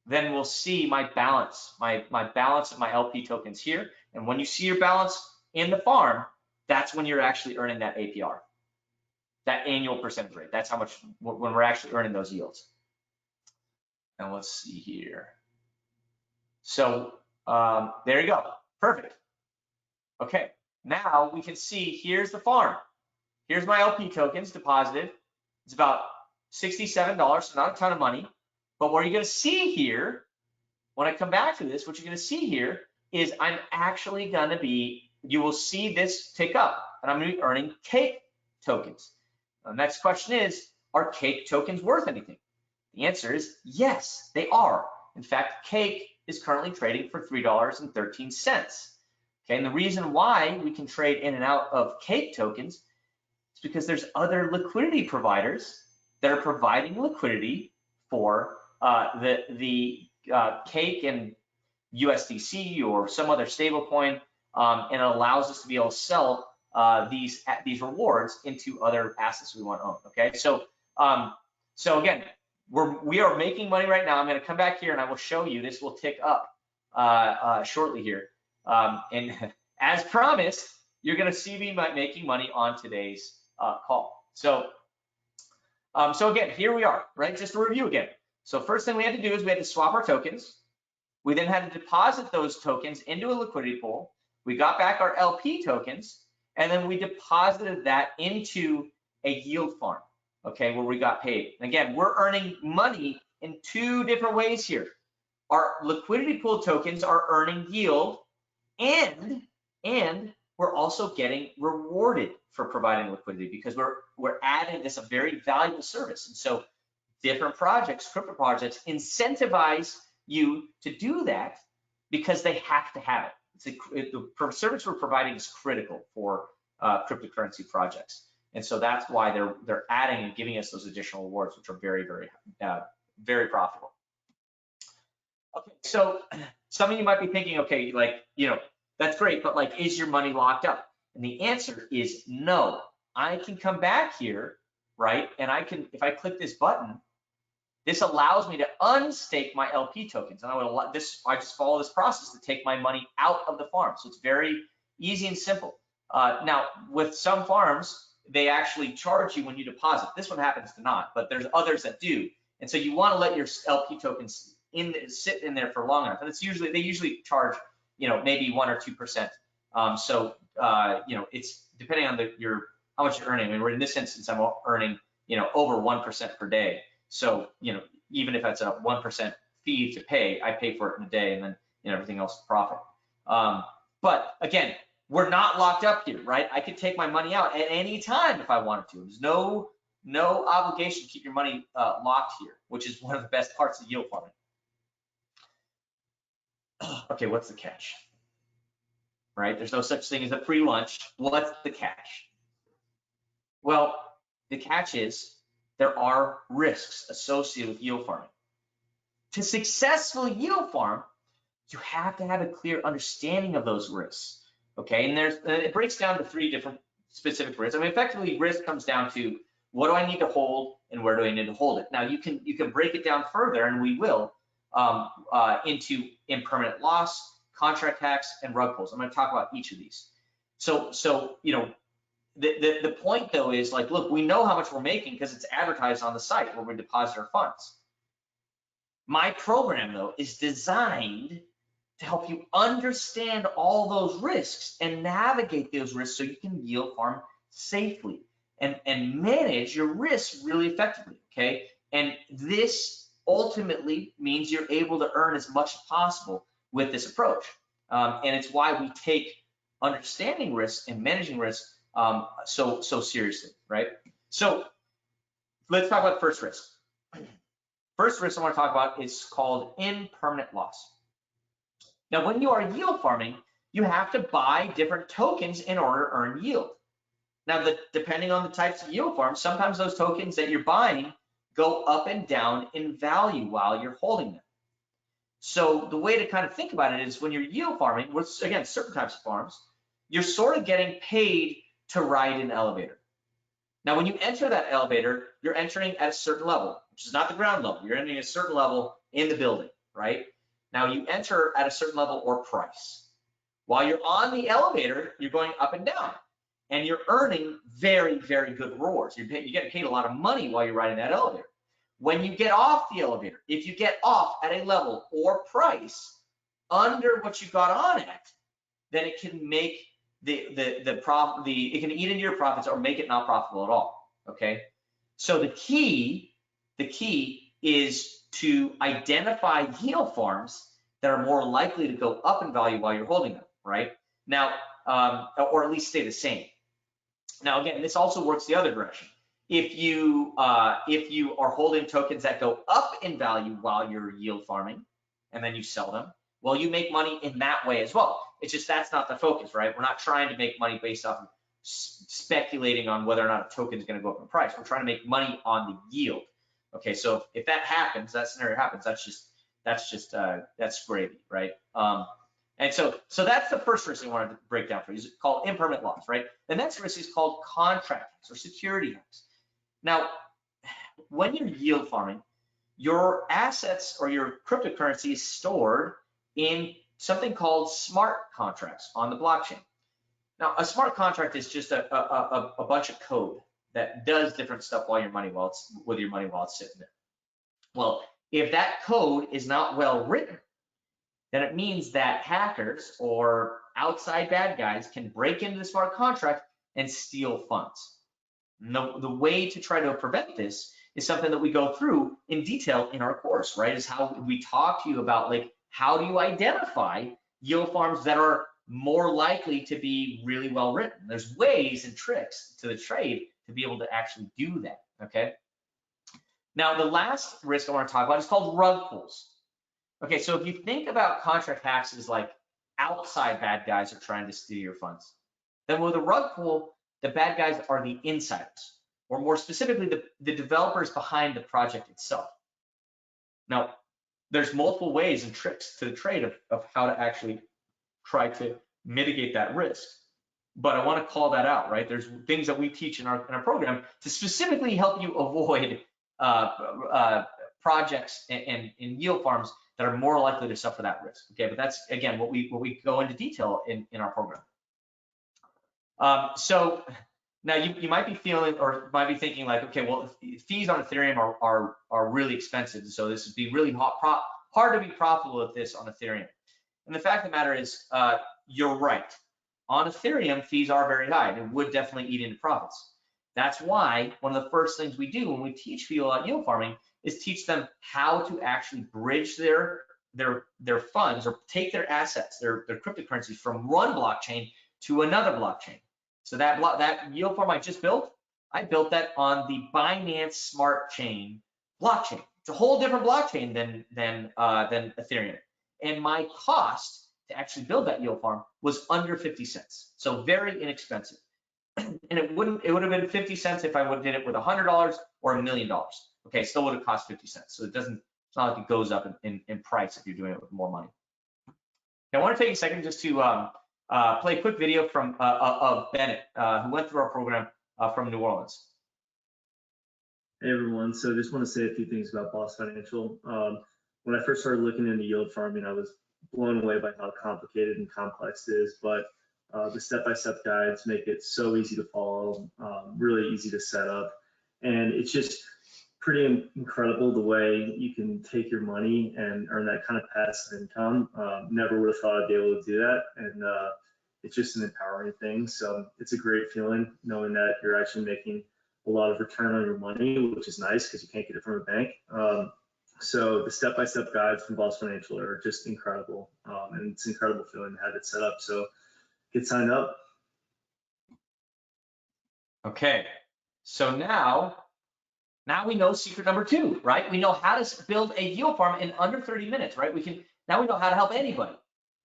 [SPEAKER 2] then we'll see my balance, my balance of my LP tokens here. And when you see your balance in the farm, that's when you're actually earning that APR, that annual percentage rate. That's how much, when we're actually earning those yields. And let's see here. So there you go. Perfect. Okay. Now we can see here's the farm. Here's my LP tokens deposited. It's about $67, so not a ton of money. But what you're going to see here, when I come back to this, what you're going to see here is I'm actually going to be, you will see this tick up, and I'm going to be earning cake tokens. The next question is, are cake tokens worth anything? The answer is yes, they are. In fact, cake is currently trading for $3.13. Okay, and the reason why we can trade in and out of cake tokens is because there's other liquidity providers that are providing liquidity for the cake and USDC or some other stable coin, and it allows us to be able to sell these rewards into other assets we want to own. Okay, so again, we are making money right now. I'm going to come back here and I will show you. This will tick up shortly here, and as promised, you're going to see me making money on today's call. So So again, here we are, right? Just to review again. So first thing we had to do is we had to swap our tokens. We then had to deposit those tokens into a liquidity pool. We got back our LP tokens, and then we deposited that into a yield farm, okay, where we got paid. And again, we're earning money in two different ways here. Our liquidity pool tokens are earning yield, and we're also getting rewarded for providing liquidity because we're adding this a very valuable service. And so different projects, crypto projects, incentivize you to do that because they have to have it. The service we're providing is critical for cryptocurrency projects, and so that's why they're adding and giving us those additional rewards, which are very, very profitable. Okay, so some of you might be thinking, okay, like, that's great, but like, is your money locked up? And the answer is no. I can come back here, right? And I can, if I click this button, this allows me to unstake my LP tokens. And I just follow this process to take my money out of the farm. So it's very easy and simple. Now, with some farms, they actually charge you when you deposit. This one happens to not, but there's others that do. And so you want to let your LP tokens sit in there for long enough. And they usually charge, maybe 1 or 2%. So it's depending on how much you're earning. I mean, in this instance, I'm earning, over 1% per day. So, even if that's a 1% fee to pay, I pay for it in a day, and then, everything else is profit. But again, we're not locked up here, right? I could take my money out at any time if I wanted to. There's no obligation to keep your money locked here, which is one of the best parts of yield farming. Okay, what's the catch? Right? There's no such thing as a free lunch. What's the catch? Well, the catch is there are risks associated with yield farming. To successfully yield farm, you have to have a clear understanding of those risks, okay? And it breaks down to 3 different specific risks. I mean, effectively, risk comes down to what do I need to hold and where do I need to hold it? Now, you can break it down further, and we will, into impermanent loss, contract tax, and rug pulls. I'm going to talk about each of these. So the point though is, like, look, we know how much we're making because it's advertised on the site where we deposit our funds. My program though is designed to help you understand all those risks and navigate those risks so you can yield farm safely and manage your risks really effectively, okay? And this ultimately means you're able to earn as much as possible with this approach. And it's why we take understanding risks and managing risks so seriously, right? So let's talk about the first risk. First risk I want to talk about is called impermanent loss. Now, when you are yield farming, you have to buy different tokens in order to earn yield. Now, depending on the types of yield farms, sometimes those tokens that you're buying go up and down in value while you're holding them. So the way to kind of think about it is when you're yield farming, with, again, certain types of farms, you're sort of getting paid to ride an elevator. Now, when you enter that elevator, you're entering at a certain level, which is not the ground level. You're entering at a certain level in the building, right? Now, you enter at a certain level or price. While you're on the elevator, you're going up and down, and you're earning very, very good rewards. You're getting paid a lot of money while you're riding that elevator. When you get off the elevator, if you get off at a level or price under what you got on at, then it can make it can eat into your profits or make it not profitable at all. Okay, so the key is to identify yield farms that are more likely to go up in value while you're holding them, right? Now, or at least stay the same. Now, again, this also works the other direction. If you are holding tokens that go up in value while you're yield farming, and then you sell them, well, you make money in that way as well. It's just that's not the focus, right? We're not trying to make money based off of speculating on whether or not a token is going to go up in price. We're trying to make money on the yield. Okay, so if that happens, that scenario happens, that's gravy, right? And so that's the first risk I wanted to break down for you. It's called impermanent loss, right? The next risk is called contract tax or security tax. Now, when you're yield farming, your assets or your cryptocurrency is stored in something called smart contracts on the blockchain. Now, a smart contract is just a bunch of code, that does different stuff while your money with your money while it's sitting there. Well, if that code is not well written, then it means that hackers or outside bad guys can break into the smart contract and steal funds. The way to try to prevent this is something that we go through in detail in our course, right? Is how we talk to you about, like, how do you identify yield farms that are more likely to be really well written. There's ways and tricks to the trade to be able to actually do that, okay? Now, the last risk I want to talk about is called rug pulls. Okay, so if you think about contract hacks as like outside bad guys are trying to steal your funds, then with a rug pull, the bad guys are the insiders, or more specifically, the developers behind the project itself. Now, there's multiple ways and tricks to the trade of how to actually try to mitigate that risk. But I want to call that out, right? There's things that we teach in our program to specifically help you avoid projects and yield farms that are more likely to suffer that risk. Okay, but that's again what we go into detail in our program. So now you might be feeling or might be thinking like, okay, well, fees on Ethereum are really expensive, so this would be really hard to be profitable with this on Ethereum. And the fact of the matter is, you're right. On Ethereum, fees are very high and would definitely eat into profits. That's why one of the first things we do when we teach people about yield farming is teach them how to actually bridge their funds or take their assets, their cryptocurrencies from one blockchain to another blockchain. So that yield farm I just built, I built that on the Binance Smart Chain blockchain. It's a whole different blockchain than Ethereum. And my cost to actually build that yield farm was under 50 cents. So very inexpensive. And it would have been 50 cents if I would have did it with $100 or $1 million. Okay, still would have cost 50 cents. So it's not like it goes up in price if you're doing it with more money. Now I want to take a second just to play a quick video from of Bennett, who went through our program from New Orleans.
[SPEAKER 3] Hey everyone, so just want to say a few things about Boss Financial. When I first started looking into yield farming, I was blown away by how complicated and complex it is, but the step-by-step guides make it so easy to follow, really easy to set up, and it's just pretty incredible the way you can take your money and earn that kind of passive income. Never would have thought I'd be able to do that, and it's just an empowering thing. So it's a great feeling knowing that you're actually making a lot of return on your money, which is nice because you can't get it from a bank. So the step-by-step guides from Boss Financial are just incredible, and it's an incredible feeling to have it set up. So get signed up.
[SPEAKER 2] Okay, so now we know secret number 2, right? We know how to build a yield farm in under 30 minutes, right? Now we know how to help anybody.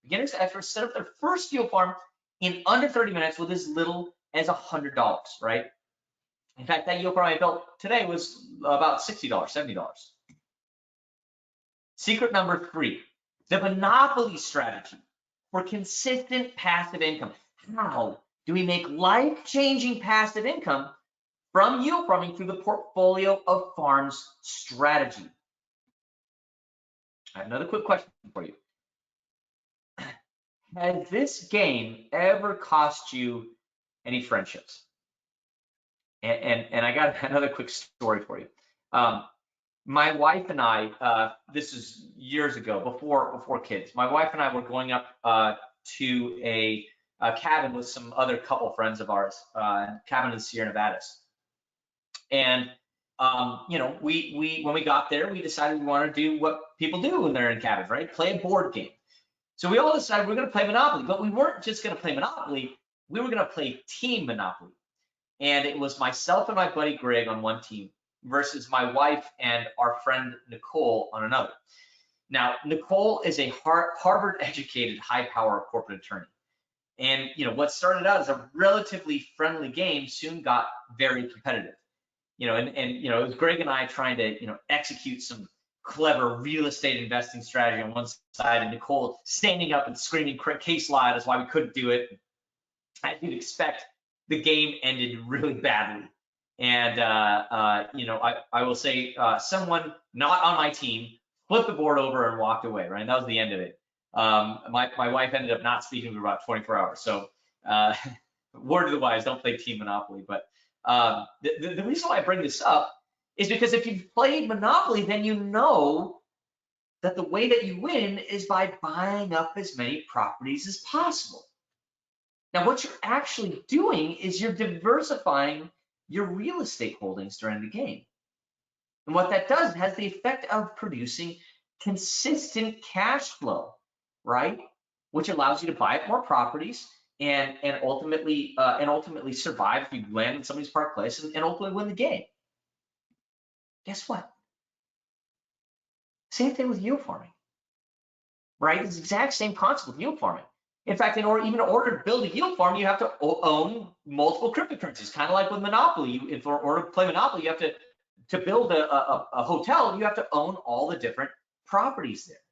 [SPEAKER 2] Beginners to experts set up their first yield farm in under 30 minutes with as little as $100, right? In fact, that yield farm I built today was about $60, $70. Secret number 3, the monopoly strategy for consistent passive income. How do we make life-changing passive income from yield farming through the portfolio of farms strategy? I have another quick question for you. Has this game ever cost you any friendships? And I got another quick story for you. My wife and I, this is years ago, before kids, my wife and I were going up to a cabin with some other couple friends of ours, cabin in the Sierra Nevadas. And you know, when we got there, we decided we wanted to do what people do when they're in cabins, right? Play a board game. So we all decided we're going to play Monopoly, but we weren't just going to play Monopoly. We were going to play team Monopoly. And it was myself and my buddy Greg on one team versus my wife and our friend Nicole on another. Now, Nicole is a Harvard-educated, high-power corporate attorney. And you know, what started out as a relatively friendly game soon got very competitive. You know, and you know, it was Greg and I trying to, you know, execute some clever real estate investing strategy on one side, and Nicole standing up and screaming case law at us why we couldn't do it. As you'd expect, the game ended really badly. And you know, I will say someone not on my team flipped the board over and walked away, right? And that was the end of it. My wife ended up not speaking for about 24 hours. So word to the wise, don't play team Monopoly. But The reason why I bring this up is because if you've played Monopoly, then you know that the way that you win is by buying up as many properties as possible. Now, what you're actually doing is you're diversifying your real estate holdings during the game. And what that does, it has the effect of producing consistent cash flow, right? Which allows you to buy up more properties and ultimately survive if you land in somebody's park place and ultimately win the game. Guess what? Same thing with yield farming, right? It's the exact same concept with yield farming. In fact, in order to build a yield farm, you have to own multiple cryptocurrencies, kind of like with Monopoly. In order to play Monopoly, you have to build a hotel, you have to own all the different properties there,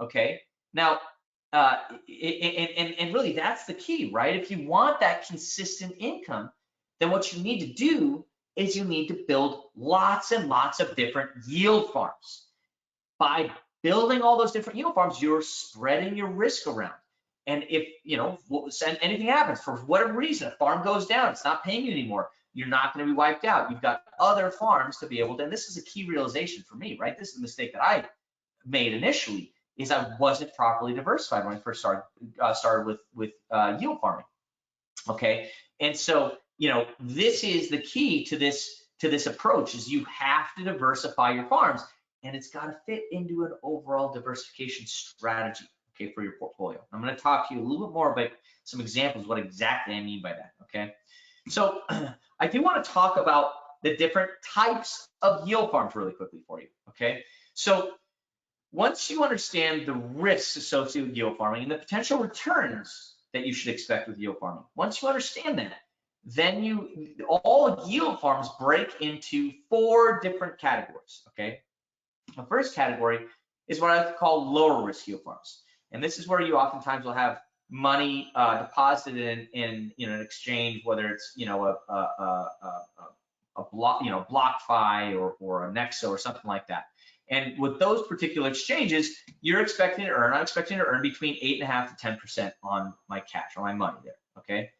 [SPEAKER 2] okay? Now, and really that's the key, right? If you want that consistent income, then what you need to do is you need to build lots and lots of different yield farms. By building all those different yield farms, you're spreading your risk around. And if, anything happens for whatever reason, a farm goes down, it's not paying you anymore, you're not going to be wiped out. You've got other farms to be able to, and this is a key realization for me, right? This is a mistake that I made initially, is I wasn't properly diversified when I first started with yield farming, okay? And so, this is the key to this approach, is you have to diversify your farms, and it's got to fit into an overall diversification strategy, okay, for your portfolio. I'm going to talk to you a little bit more about some examples, what exactly I mean by that, okay? So I do want to talk about the different types of yield farms really quickly for you, okay? So once you understand the risks associated with yield farming and the potential returns that you should expect with yield farming, once you understand that, then all yield farms break into 4 different categories, okay? The first category is what I call lower risk yield farms. And this is where you oftentimes will have money deposited in an exchange, whether it's a block, BlockFi or a Nexo or something like that. And with those particular exchanges, I'm expecting to earn between 8.5% to 10% on my cash, on my money there, okay?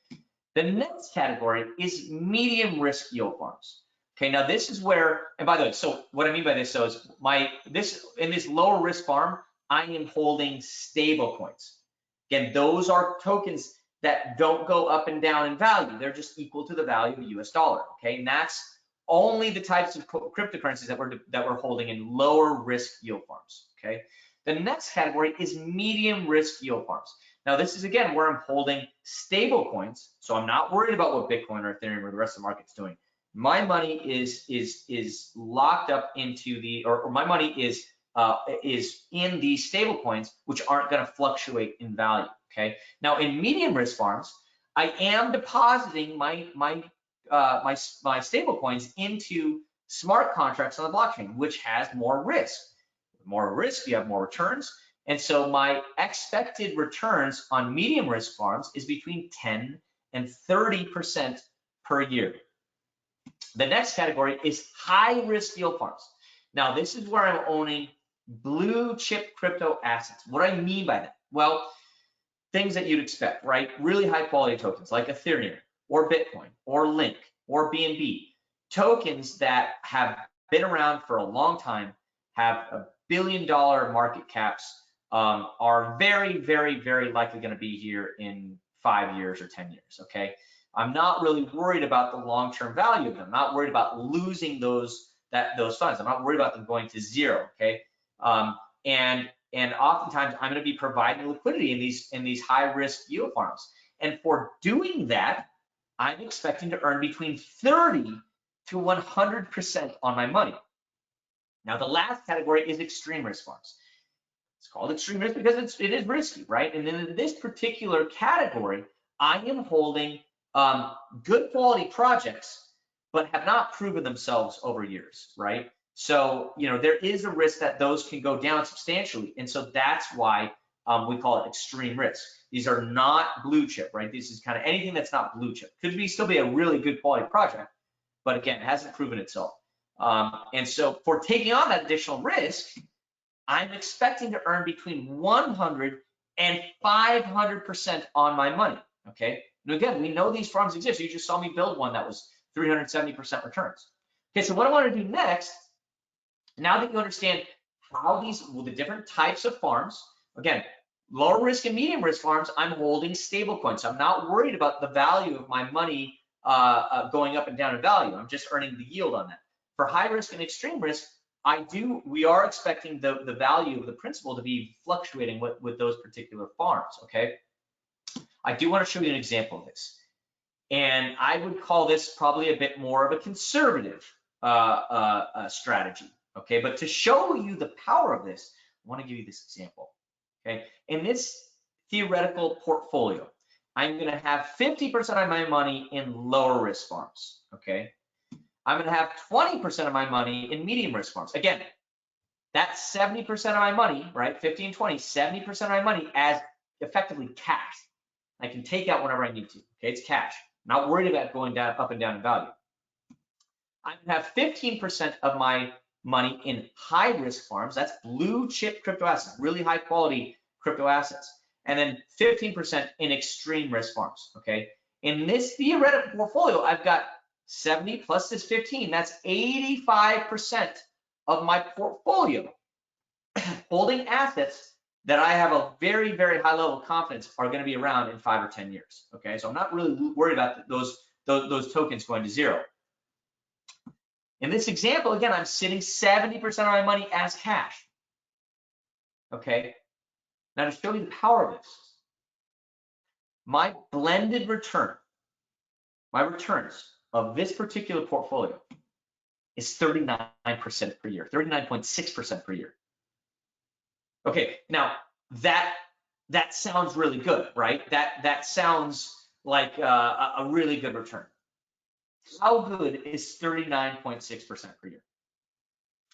[SPEAKER 2] The next category is medium risk yield farms. Okay, now this is where, and by the way, so what I mean by this, is in this lower risk farm, I am holding stable coins. Again, those are tokens that don't go up and down in value. They're just equal to the value of the US dollar, okay? And that's only the types of cryptocurrencies that we're holding in lower risk yield farms, okay? The next category is medium risk yield farms. Now, this is, again, where I'm holding stable coins, so I'm not worried about what Bitcoin or Ethereum or the rest of the market's doing. My money is locked up into or my money is in these stable coins, which aren't going to fluctuate in value, okay? Now, in medium risk farms, I am depositing my stable coins into smart contracts on the blockchain, which has more risk. With more risk, you have more returns. And so my expected returns on medium risk farms is between 10 and 30% per year. The next category is high risk yield farms. Now, this is where I'm owning blue chip crypto assets. What do I mean by that? Well, things that you'd expect, right? Really high quality tokens like Ethereum or Bitcoin or Link or BNB. Tokens that have been around for a long time, have $1 billion market caps, are very, very, very likely going to be here in 5 years or 10 years, okay? I'm not really worried about the long-term value of them. I'm not worried about losing those funds. I'm not worried about them going to zero, okay? And oftentimes I'm going to be providing liquidity in these high-risk yield farms. And for doing that, I'm expecting to earn between 30 to 100% on my money. Now, the last category is extreme risk farms. It's called extreme risk because it is risky, right? And then in this particular category, I am holding good quality projects, but have not proven themselves over years, right? So, there is a risk that those can go down substantially. And so that's why we call it extreme risk. These are not blue chip, right? This is kind of anything that's not blue chip. Could still be a really good quality project, but again, it hasn't proven itself. And so for taking on that additional risk, I'm expecting to earn between 100 and 500% on my money, okay? And again, we know these farms exist. You just saw me build one that was 370% returns. Okay, so what I want to do next, now that you understand how the different types of farms, again, lower risk and medium risk farms, I'm holding stable coins. So I'm not worried about the value of my money going up and down in value. I'm just earning the yield on that. For high risk and extreme risk, we are expecting the value of the principal to be fluctuating with those particular farms, okay? I do want to show you an example of this. And I would call this probably a bit more of a conservative strategy, okay? But to show you the power of this, I want to give you this example, okay? In this theoretical portfolio, I'm going to have 50% of my money in lower risk farms, okay? I'm going to have 20% of my money in medium risk farms. Again, that's 70% of my money, right? 50 and 20, 70% of my money as effectively cash. I can take out whenever I need to, okay? It's cash. I'm not worried about going down, up and down in value. I'm going to have 15% of my money in high risk farms. That's blue chip crypto assets, really high quality crypto assets. And then 15% in extreme risk farms, okay? In this theoretical portfolio, I've got 70 plus this 15, that's 85% of my portfolio holding assets that I have a very, very high level of confidence are going to be around in 5 or 10 years, okay? So I'm not really worried about those tokens going to zero. In this example, again, I'm sitting 70% of my money as cash, okay? Now to show you the power of this, my blended return, my returns of this particular portfolio is 39% per year, 39.6% per year. Okay, now that sounds really good, right? That sounds like a really good return. How good is 39.6% per year?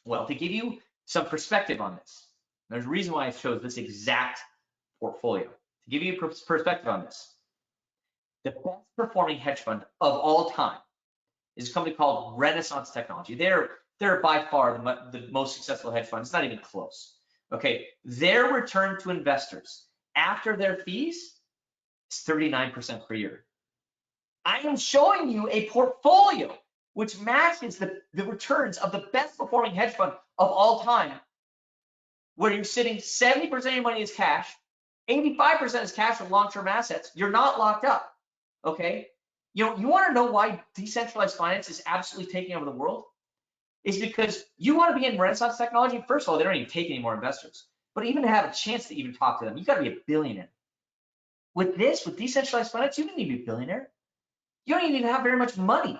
[SPEAKER 2] Well, to give you some perspective on this, there's a reason why I chose this exact portfolio. To give you perspective on this, the best performing hedge fund of all time is a company called Renaissance Technology. They're by far the most successful hedge fund. It's not even close. Okay, their return to investors after their fees is 39% per year. I am showing you a portfolio which matches the returns of the best performing hedge fund of all time, where you're sitting 70% of your money is cash, 85% is cash with long-term assets. You're not locked up, okay? You know, you want to know why decentralized finance is absolutely taking over the world? Is because you want to be in Renaissance Technology. First of all, they don't even take any more investors, but even to have a chance to even talk to them, you got to be a billionaire. With decentralized finance, you don't need to be a billionaire. You don't even need to have very much money.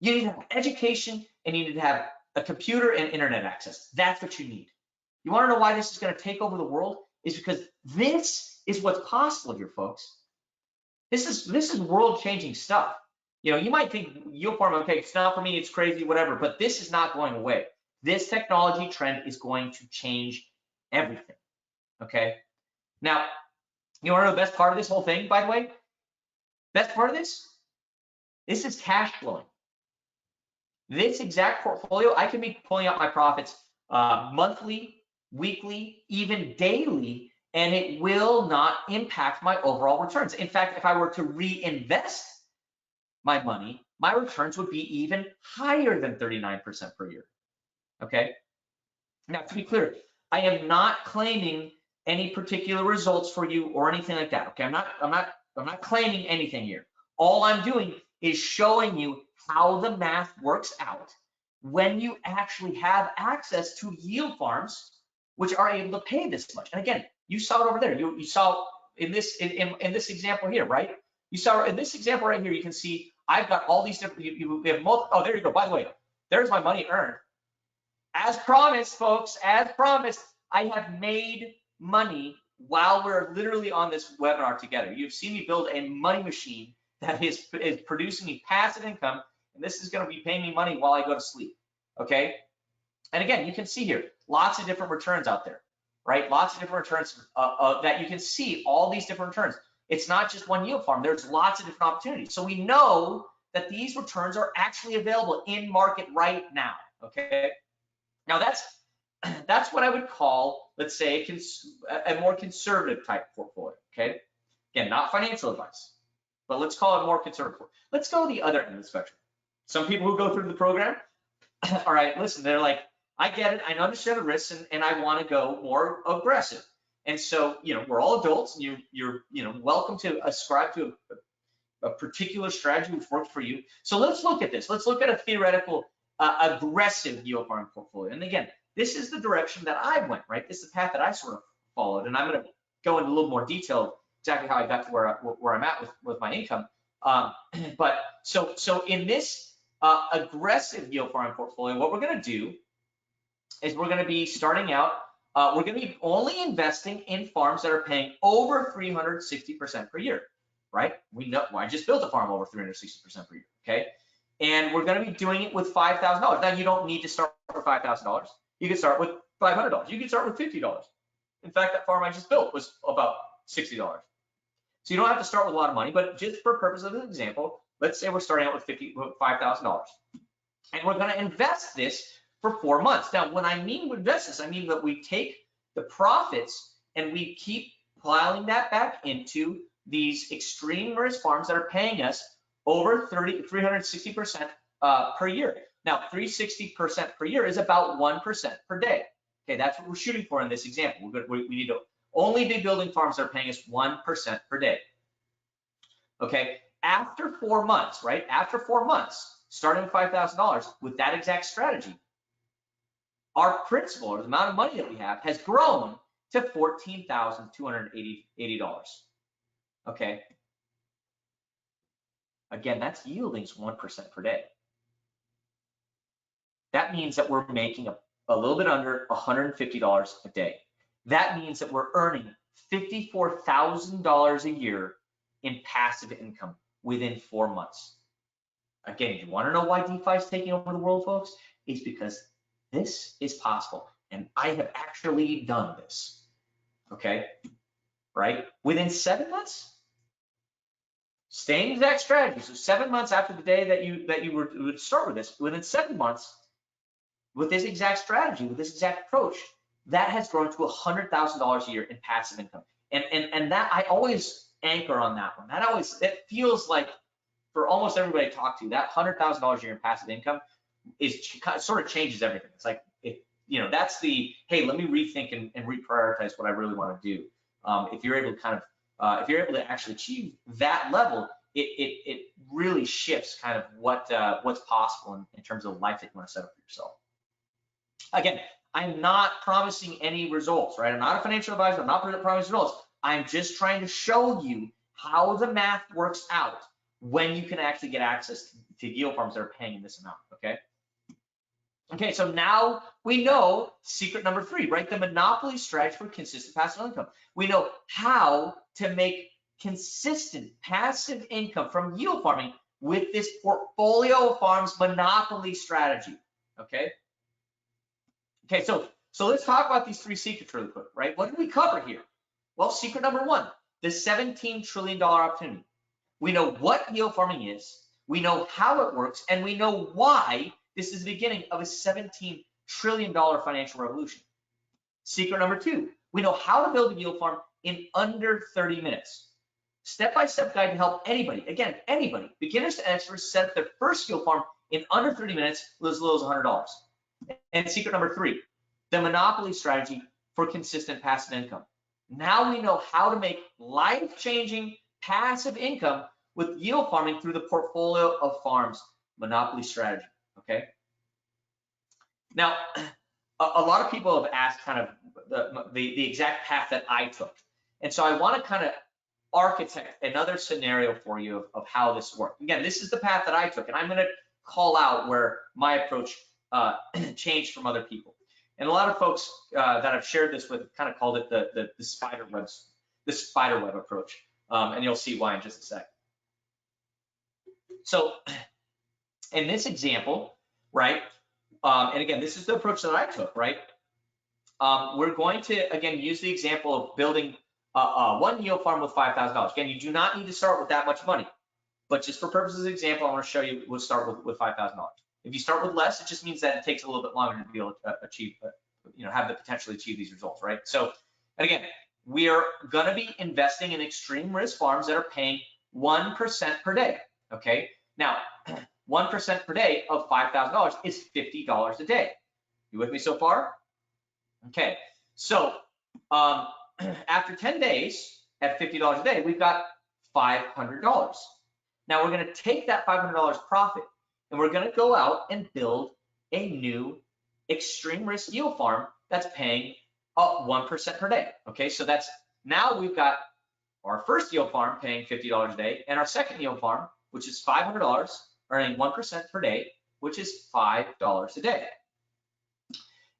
[SPEAKER 2] You need to have education and you need to have a computer and internet access. That's what you need. You want to know why this is going to take over the world? Is because this is what's possible here, folks. This is world-changing stuff. You know, you might think yield farm, okay, it's not for me, it's crazy, whatever, but this is not going away. This technology trend is going to change everything, okay? Now, you want to know the best part of this whole thing, by the way? Best part of this is cash flowing. This exact portfolio, I can be pulling out my profits monthly, weekly, even daily, and it will not impact my overall returns. In fact, if I were to reinvest my money, my returns would be even higher than 39% per year, okay? Now, to be clear, I am not claiming any particular results for you or anything like that, okay? I'm not claiming anything here. All I'm doing is showing you how the math works out when you actually have access to yield farms which are able to pay this much. And again, you saw it over there. You saw in this example here, right? You saw in this example right here, you can see I've got all these different, we have multiple, oh, there you go. By the way, there's my money earned. As promised, folks, as promised, I have made money while we're literally on this webinar together. You've seen me build a money machine that is producing me passive income, and this is going to be paying me money while I go to sleep, okay? And again, you can see here, lots of different returns out there, right? Lots of different returns that you can see, all these different returns. It's not just one yield farm, there's lots of different opportunities. So we know that these returns are actually available in market right now, okay? Now that's what I would call, let's say, a more conservative type portfolio, okay? Again, not financial advice, but let's call it more conservative. Let's go to the other end of the spectrum. Some people who go through the program, all right, listen, they're like, I get it, I understand the risks, and I want to go more aggressive. And so, we're all adults, and you're welcome to ascribe to a particular strategy which works for you. So let's look at this. Let's look at a theoretical aggressive yield farming portfolio. And again, this is the direction that I went, right? This is the path that I sort of followed, and I'm going to go into a little more detail exactly how I got to where I'm at with my income. But so in this aggressive yield farming portfolio, what we're going to do is we're going to be starting out. We're going to be only investing in farms that are paying over 360% per year, right? We know, well, I just built a farm over 360% per year, okay? And we're going to be doing it with $5,000. Now, you don't need to start with $5,000. You can start with $500. You can start with $50. In fact, that farm I just built was about $60. So you don't have to start with a lot of money, but just for purpose of this example, let's say we're starting out with $5,000. And we're going to invest this for 4 months. Now, when I mean invest this, I mean that we take the profits and we keep piling that back into these extreme risk farms that are paying us over 360% per year. Now, 360% per year is about 1% per day. Okay, that's what we're shooting for in this example. We need to only be building farms that are paying us 1% per day. Okay, after 4 months, right? After 4 months, starting with $5,000 with that exact strategy, our principal, or the amount of money that we have, has grown to $14,280. Okay. Again, that's yielding 1% per day. That means that we're making a little bit under $150 a day. That means that we're earning $54,000 a year in passive income within 4 months. Again, you want to know why DeFi is taking over the world, folks? It's because this is possible, and I have actually done this. Okay, right? Within 7 months, same exact strategy. So 7 months after the day that you would start with this, within 7 months, with this exact strategy, with this exact approach, that has grown to $100,000 a year in passive income. And that, I always anchor on that one. That feels like, for almost everybody I talk to, that $100,000 a year in passive income sort of changes everything. It's like, that's the, hey, let me rethink and reprioritize what I really want to do. If you're able to if you're able to actually achieve that level, it really shifts kind of what's possible in terms of the life that you want to set up for yourself. Again, I'm not promising any results, right? I'm not a financial advisor. I'm not promising results. I'm just trying to show you how the math works out when you can actually get access to yield farms that are paying this amount, okay? Okay, so now we know secret number 3, right? The monopoly strategy for consistent passive income. We know how to make consistent passive income from yield farming with this portfolio of farms monopoly strategy, okay? Okay, so let's talk about these 3 secrets really quick, right? What did we cover here? Well, secret number 1, the $17 trillion opportunity. We know what yield farming is, we know how it works, and we know why this is the beginning of a $17 trillion financial revolution. Secret number 2, we know how to build a yield farm in under 30 minutes. Step-by-step guide to help anybody, again, anybody, beginners to experts, set up their first yield farm in under 30 minutes with as little as $100. And secret number 3, the monopoly strategy for consistent passive income. Now we know how to make life-changing passive income with yield farming through the portfolio of farms monopoly strategy, okay? Now, a lot of people have asked kind of the exact path that I took. And so I want to kind of architect another scenario for you of how this worked. Again, this is the path that I took, and I'm going to call out where my approach changed from other people. And a lot of folks that I've shared this with kind of called it the spider web approach. And you'll see why in just a sec. So in this example, right, and again, this is the approach that I took, right? We're going to, again, use the example of building one yield farm with $5,000. Again, you do not need to start with that much money, but just for purposes of example, I want to show you we'll start with $5,000. If you start with less, it just means that it takes a little bit longer to be able to achieve, have the potential to achieve these results, right? So, and again, we are going to be investing in extreme risk farms that are paying 1% per day, okay? Now, 1% per day of $5,000 is $50 a day. You with me so far? Okay, so after 10 days at $50 a day, we've got $500. Now we're gonna take that $500 profit and we're gonna go out and build a new extreme risk yield farm that's paying up 1% per day. Okay, so that's, now we've got our first yield farm paying $50 a day and our second yield farm, which is $500, earning 1% per day, which is $5 a day.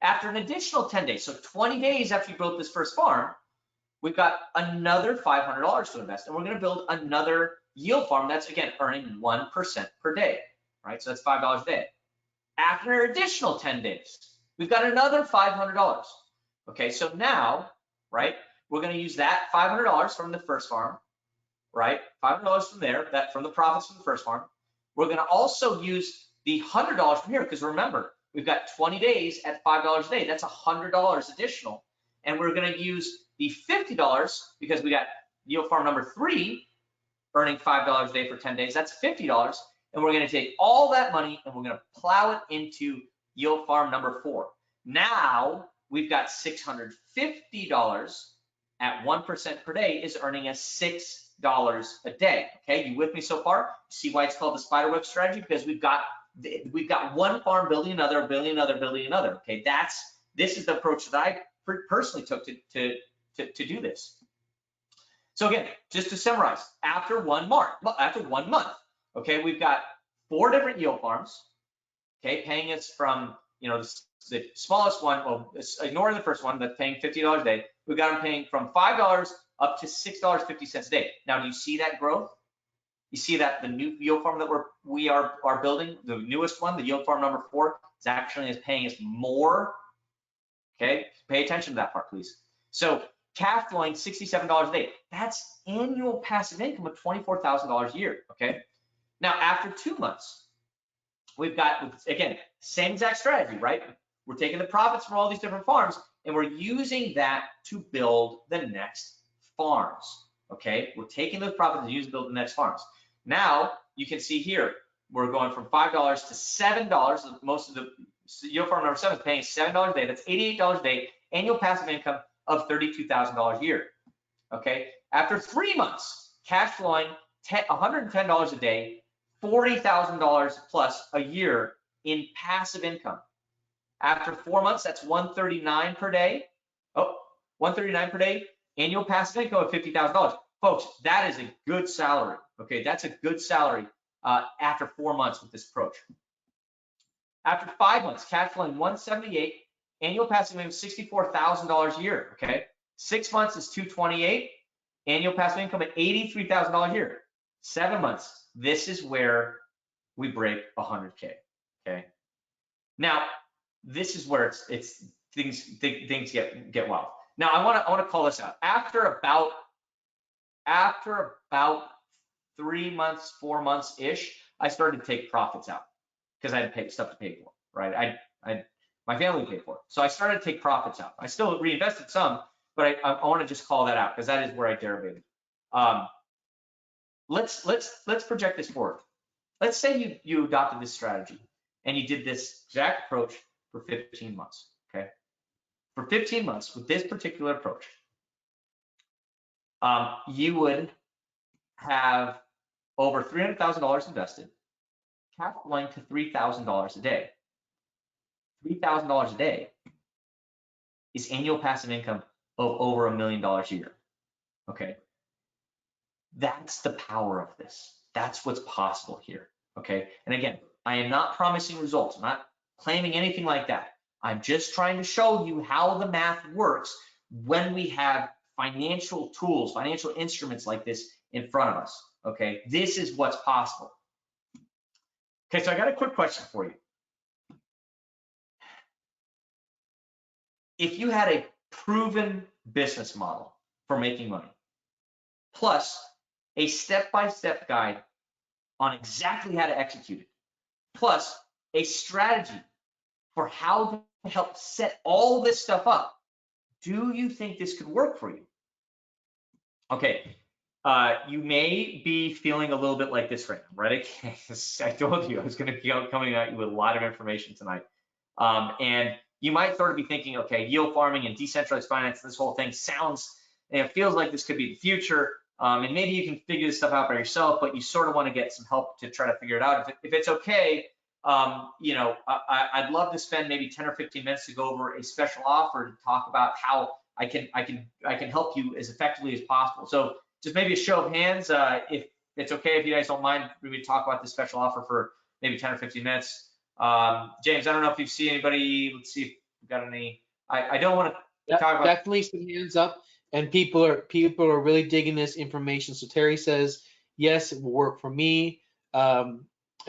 [SPEAKER 2] After an additional 10 days, so 20 days after you built this first farm, we've got another $500 to invest, and we're gonna build another yield farm that's, again, earning 1% per day, right? So that's $5 a day. After an additional 10 days, we've got another $500. Okay, so now, right, we're gonna use that $500 from the first farm, right? $500 from there, that from the profits from the first farm. We're gonna also use the $100 from here, because remember, we've got 20 days at $5 a day. That's $100 additional. And we're gonna use the $50 because we got yield farm number 3 earning $5 a day for 10 days. That's $50. And we're gonna take all that money and we're gonna plow it into yield farm number 4. Now we've got $650 at 1% per day is earning us $6 a day. Okay, you with me so far? See why it's called the spiderweb strategy? Because we've got one farm building another, building another, building another. Okay, this is the approach that I personally took to do this. So again, just to summarize, after 1 month, okay, we've got 4 different yield farms, okay, paying us from, you know, the smallest one, well, ignore the first one that's paying $50 a day. We've got them paying from $5 up to $6.50 a day. Now, do you see that growth? You see that the new yield farm that we are building, the newest one, the yield farm number 4, is actually paying us more. Okay, pay attention to that part, please. So cash flowing $67 a day. That's annual passive income of $24,000 a year. Okay. Now after 2 months, we've got, again, same exact strategy, right? We're taking the profits from all these different farms and we're using that to build the next farms. Okay, we're taking those profits and using to build the next farms. Now you can see here, we're going from $5 to $7. Most of the yield farm number 7 is paying $7 a day. That's $88 a day, annual passive income of $32,000 a year. Okay, after 3 months, cash flowing $110 a day, $40,000 plus a year in passive income. After 4 months, that's $139 per day. Oh, $139 per day, annual passive income of $50,000. Folks, that is a good salary. Okay, that's a good salary after 4 months with this approach. After 5 months, cash flowing $178, annual passive income $64,000 a year. Okay, 6 months is $228, annual passive income at $83,000 a year. 7 months, this is where we break 100K. Okay, now this is where it's things get wild. Now I want to call this out. After about 3 months, 4 months ish, I started to take profits out because I had stuff to pay for, right? My family paid for it, so I started to take profits out. I still reinvested some, but I want to just call that out because that is where I derivated. Let's project this forward. Let's say you adopted this strategy and you did this exact approach for 15 months. Okay, for 15 months with this particular approach, you would have over $300,000 invested, cash flowing to $3,000 a day. $3,000 a day is annual passive income of over $1 million a year. Okay, that's the power of this. That's what's possible here. Okay, and again, I am not promising results. I'm not claiming anything like that. I'm just trying to show you how the math works when we have financial tools, financial instruments like this in front of us. Okay, this is what's possible. Okay, so I got a quick question for you. If you had a proven business model for making money, plus a step-by-step guide on exactly how to execute it, plus a strategy for how to help set all this stuff up, do you think this could work for you? Okay, You may be feeling a little bit like this right now, right? I told you I was going to be coming at you with a lot of information tonight. And you might sort of be thinking, okay, yield farming and decentralized finance, this whole thing sounds, it feels like this could be the future. And maybe you can figure this stuff out by yourself, but you sort of want to get some help to try to figure it out. If it's okay, I'd love to spend maybe 10 or 15 minutes to go over a special offer to talk about how I can help you as effectively as possible. So just maybe a show of hands, if it's okay, if you guys don't mind, we talk about this special offer for maybe 10 or 15 minutes. James, I don't know if you've seen anybody. Let's see if we've got any. I don't want to talk about.
[SPEAKER 1] Definitely some hands up, and people are really digging this information. So Terry says yes, it will work for me. And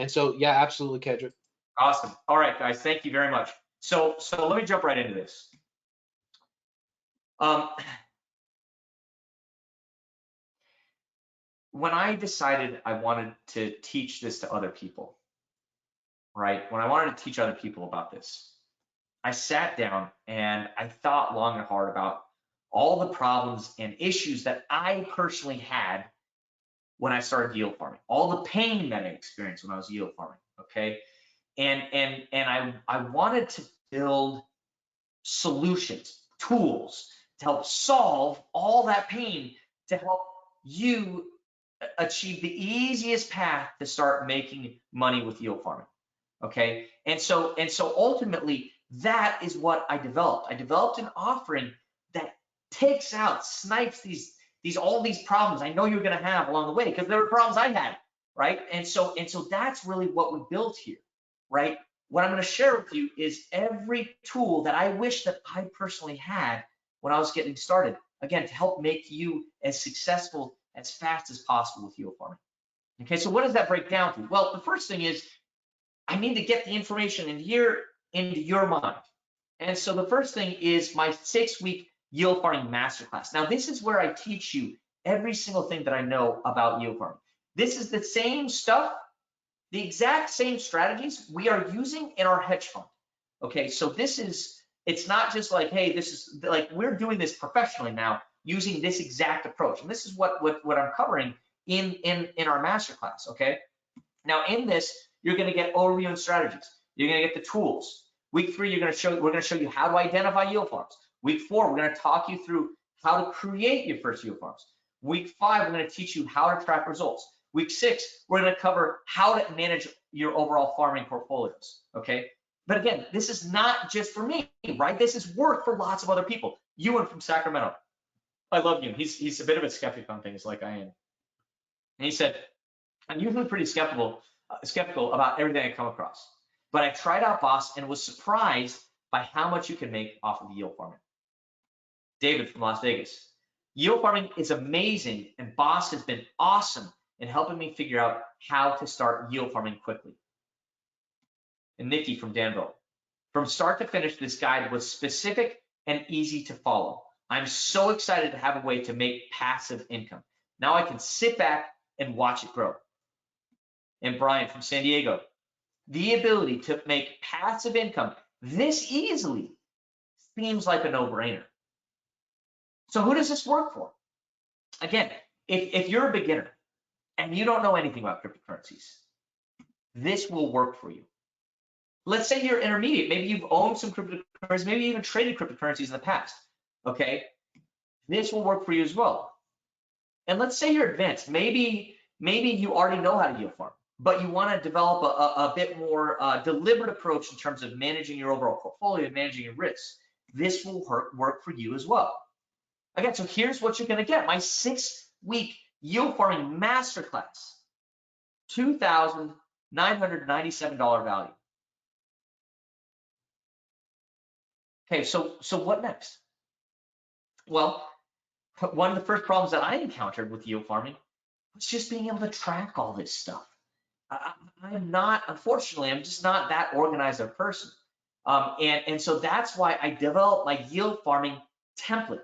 [SPEAKER 1] so yeah, absolutely, Kendrick.
[SPEAKER 2] Awesome. All right, guys, thank you very much. So let me jump right into this. When I decided I wanted to teach this to other people, right? When I wanted to teach other people about this, I sat down and I thought long and hard about all the problems and issues that I personally had when I started yield farming, all the pain that I experienced when I was yield farming, okay? And I wanted to build solutions, tools to help solve all that pain, to help you achieve the easiest path to start making money with yield farming. Okay, and so ultimately that is what I developed. I developed an offering that takes out, snipes all these problems I know you're going to have along the way, because there were problems I had, right? And so that's really what we built here, right? What I'm going to share with you is every tool that I wish that I personally had when I was getting started, again, to help make you as successful as fast as possible with yield farming. Okay, so what does that break down to? Well, the first thing is I need to get the information in here into your mind. And so the first thing is my 6-week yield farming masterclass. Now, this is where I teach you every single thing that I know about yield farming. This is the same stuff, the exact same strategies we are using in our hedge fund. Okay, so it's not just like, hey, this is like, we're doing this professionally now using this exact approach. And this is what I'm covering in our masterclass, okay? Now in this, you're gonna get overview and strategies. You're gonna get the tools. Week 3, we're gonna show you how to identify yield farms. Week 4, we're gonna talk you through how to create your first yield farms. Week 5, we're gonna teach you how to track results. Week 6, we're gonna cover how to manage your overall farming portfolios, okay? But again, this is not just for me, right? This is work for lots of other people. Ewan from Sacramento, I love Ewan. He's a bit of a skeptic on things like I am. And he said, I'm usually pretty skeptical about everything I come across, but I tried out Boss and was surprised by how much you can make off of yield farming. David from Las Vegas, yield farming is amazing, and Boss has been awesome in helping me figure out how to start yield farming quickly. And Nikki from Danville, from start to finish, this guide was specific and easy to follow. I'm so excited to have a way to make passive income. Now I can sit back and watch it grow. And Brian from San Diego, the ability to make passive income this easily seems like a no-brainer. So who does this work for? Again, if you're a beginner and you don't know anything about cryptocurrencies, this will work for you. Let's say you're intermediate. Maybe you've owned some cryptocurrencies, maybe even traded cryptocurrencies in the past, okay? This will work for you as well. And let's say you're advanced. Maybe you already know how to yield farm, but you want to develop a bit more deliberate approach in terms of managing your overall portfolio and managing your risks. This will work for you as well. Again, so here's what you're going to get. My 6-week yield farming masterclass, $2,997 value. Okay, so what next? Well, one of the first problems that I encountered with yield farming was just being able to track all this stuff. Unfortunately, I'm just not that organized a person. And so that's why I developed my yield farming template.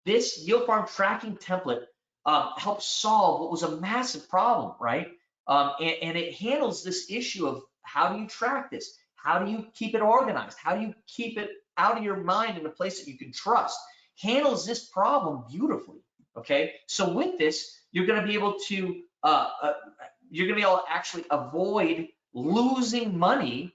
[SPEAKER 2] This yield farm tracking template helps solve what was a massive problem, right? And it handles this issue of how do you track this? How do you keep it organized? How do you keep it out of your mind in a place that you can trust? Handles this problem beautifully, okay? So with this, you're going to be able to actually avoid losing money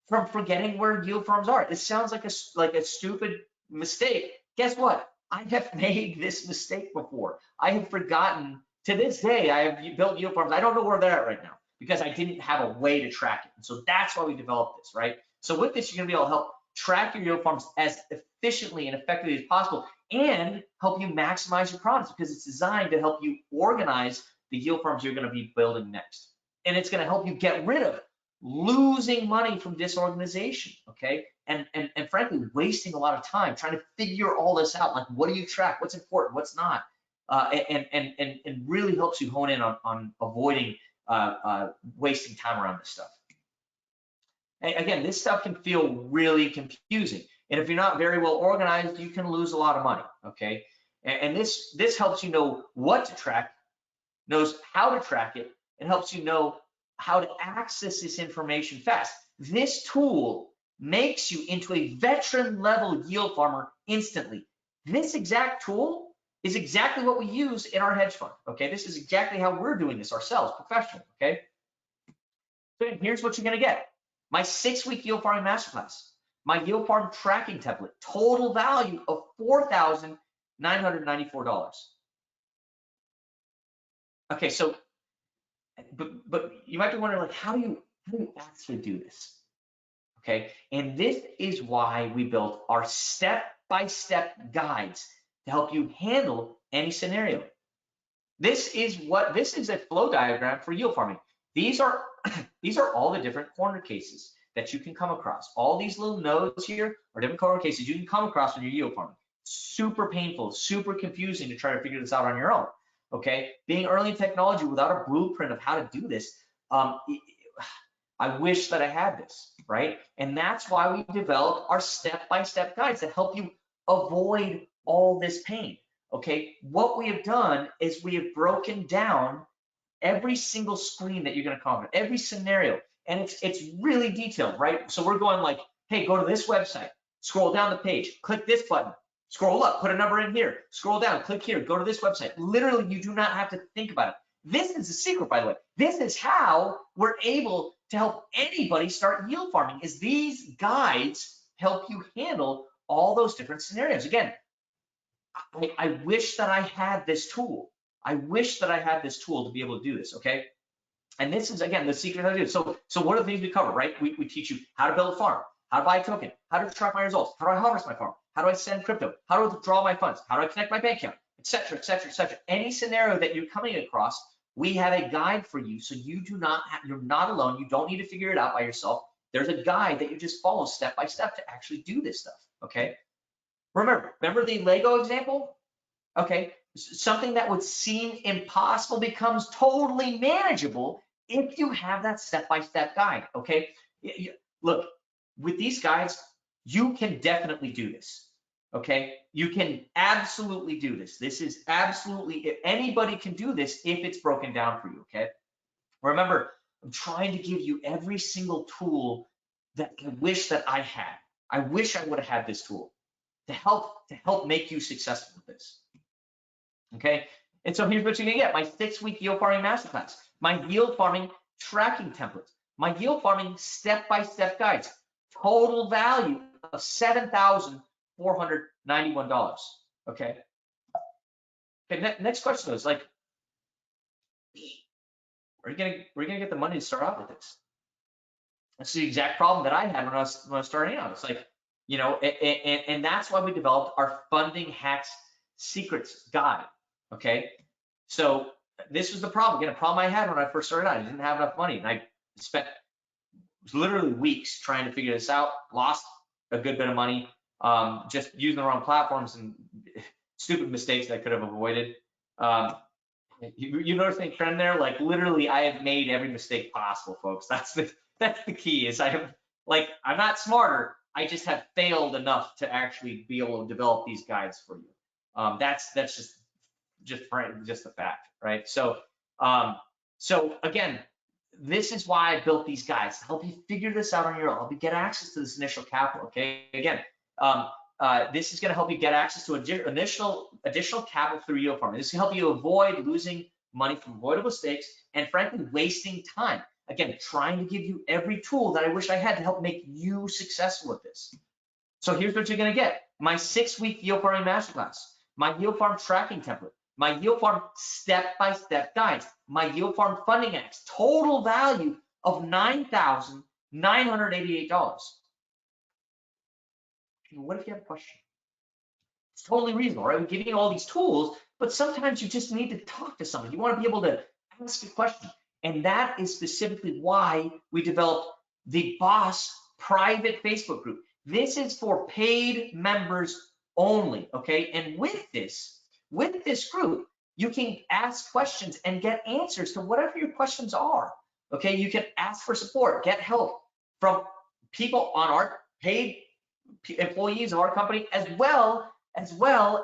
[SPEAKER 2] from forgetting where yield farms are. It sounds like a stupid mistake. Guess what? I have made this mistake before. I have forgotten. To this day, I have built yield farms. I don't know where they're at right now because I didn't have a way to track it. And so that's why we developed this, right? So with this, you're going to be able to help track your yield farms as efficiently and effectively as possible and help you maximize your profits because it's designed to help you organize the yield farms you're going to be building next. And it's going to help you get rid of losing money from disorganization, okay? And frankly, wasting a lot of time trying to figure all this out. Like, what do you track? What's important? What's not? And really helps you hone in on avoiding wasting time around this stuff. And again, this stuff can feel really confusing. And if you're not very well organized, you can lose a lot of money, okay? And this helps you know what to track, knows how to track it, and helps you know how to access this information fast. This tool makes you into a veteran level yield farmer instantly. This exact tool is exactly what we use in our hedge fund, okay? This is exactly how we're doing this ourselves professionally, okay? So here's what you're gonna get. My 6-week yield farming masterclass, my yield farm tracking template, total value of $4,994. Okay, so, but you might be wondering, like, how do you actually do this? Okay, and this is why we built our step-by-step guides to help you handle any scenario. This is a flow diagram for yield farming. These are all the different corner cases that you can come across. All these little nodes here are different corner cases you can come across when you're yield farming. Super painful, super confusing to try to figure this out on your own. Okay, being early in technology without a blueprint of how to do this, I wish that I had this, right? And that's why we developed our step-by-step guides to help you avoid all this pain. Okay, what we have done is we have broken down every single screen that you're going to comment, every scenario, and it's really detailed, right? So we're going like, hey, go to this website, scroll down the page, click this button, scroll up, put a number in here, scroll down, click here, go to this website. Literally, you do not have to think about it. This is the secret, by the way. This is how we're able to help anybody start yield farming, is these guides help you handle all those different scenarios. Again, I wish that I had this tool. I wish that I had this tool to be able to do this, okay? And this is, again, the secret how to do it. So what are the things we cover, right? We teach you how to build a farm, how to buy a token, how to track my results, how do I harvest my farm, how do I send crypto, how do I withdraw my funds, how do I connect my bank account, et cetera, et cetera, et cetera. Any scenario that you're coming across, we have a guide for you, so you're not alone. You don't need to figure it out by yourself. There's a guide that you just follow step by step to actually do this stuff, okay? Remember the Lego example? Okay, something that would seem impossible becomes totally manageable if you have that step-by-step guide, okay? Look, with these guides, you can definitely do this, okay? You can absolutely do this. This is absolutely, anybody can do this if it's broken down for you, okay? Remember, I'm trying to give you every single tool that I wish that I had. I wish I would have had this tool to help make you successful with this. Okay, and so here's what you're gonna get: my 6-week yield farming masterclass, my yield farming tracking templates, my yield farming step-by-step guides, total value of $7,491. Okay. Okay. Next question is like, where are you gonna get the money to start out with this? That's the exact problem that I had when I was starting out. It's like, you know, and that's why we developed our funding hacks secrets guide. Okay, so this was the problem. Again, a problem I had when I first started out. I didn't have enough money, and I spent literally weeks trying to figure this out. Lost a good bit of money, just using the wrong platforms and stupid mistakes that I could have avoided. You notice the trend there? Like literally, I have made every mistake possible, folks. That's the key. Is I'm not smarter. I just have failed enough to actually be able to develop these guides for you. That's just the fact, right? So again, this is why I built these guides to help you figure this out on your own, help you get access to this initial capital. Okay, again, this is going to help you get access to additional capital through yield farming. This can help you avoid losing money from avoidable mistakes and frankly wasting time. Again, trying to give you every tool that I wish I had to help make you successful with this. So here's what you're going to get. My 6-week yield farming masterclass, my yield farm tracking template, my yield farm step-by-step guides, my yield farm funding hacks, total value of $9,988. What if you have a question? It's totally reasonable, right? We're giving you all these tools, but sometimes you just need to talk to someone. You want to be able to ask a question. And that is specifically why we developed the Boss private Facebook group. This is for paid members only, okay? And with this group, you can ask questions and get answers to whatever your questions are, okay? You can ask for support, get help from people on our paid employees of our company, as well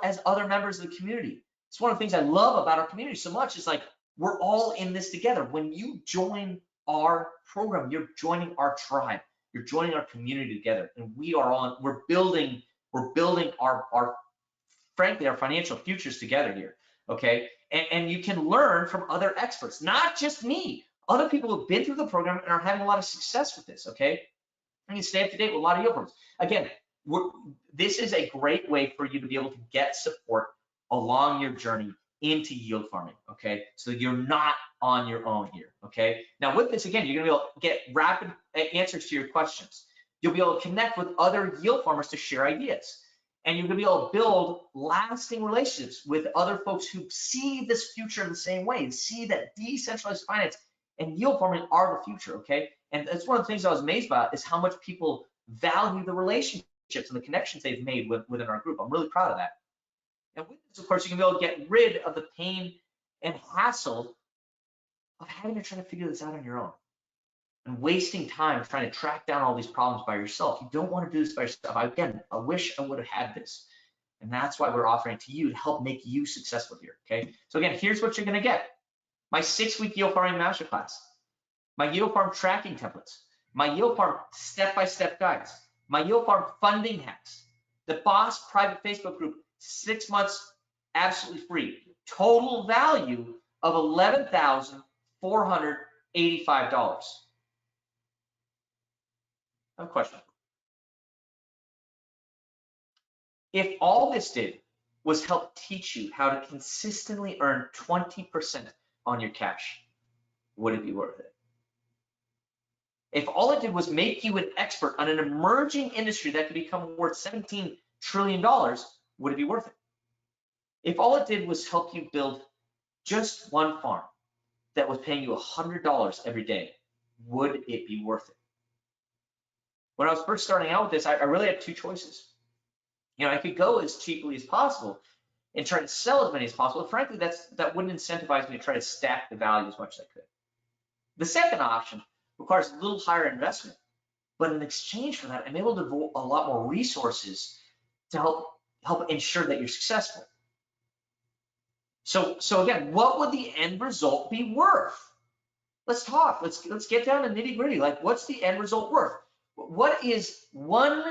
[SPEAKER 2] as other members of the community. It's one of the things I love about our community so much. Is like, we're all in this together. When you join our program, you're joining our tribe. You're joining our community together, and we're building our frankly, our financial futures together here, okay? And you can learn from other experts, not just me, other people who've been through the program and are having a lot of success with this, okay? And you stay up to date with a lot of yield farms. Again, this is a great way for you to be able to get support along your journey into yield farming, okay? So you're not on your own here, okay? Now with this, again, you're gonna be able to get rapid answers to your questions. You'll be able to connect with other yield farmers to share ideas. And you're gonna be able to build lasting relationships with other folks who see this future in the same way, see that decentralized finance and yield farming are the future, okay? And that's one of the things I was amazed about, is how much people value the relationships and the connections they've made within our group. I'm really proud of that. And with this, of course, you can be able to get rid of the pain and hassle of having to try to figure this out on your own and wasting time trying to track down all these problems by yourself. You don't want to do this by yourself. Again, I wish I would have had this. And that's why we're offering it to you to help make you successful here, okay? So again, here's what you're gonna get. My 6-week yield farming masterclass, my yield farm tracking templates, my yield farm step-by-step guides, my yield farm funding hacks, the Boss private Facebook group, 6 months absolutely free. Total value of $11,485. I have a question. If all this did was help teach you how to consistently earn 20% on your cash, would it be worth it? If all it did was make you an expert on an emerging industry that could become worth $17 trillion, would it be worth it? If all it did was help you build just one farm that was paying you $100 every day, would it be worth it? When I was first starting out with this, I really had two choices. You know, I could go as cheaply as possible and try to sell as many as possible. Frankly, that wouldn't incentivize me to try to stack the value as much as I could. The second option requires a little higher investment, but in exchange for that, I'm able to devote a lot more resources to help ensure that you're successful. So again, what would the end result be worth? Let's talk. Let's get down to nitty gritty. Like, what's the end result worth? What is one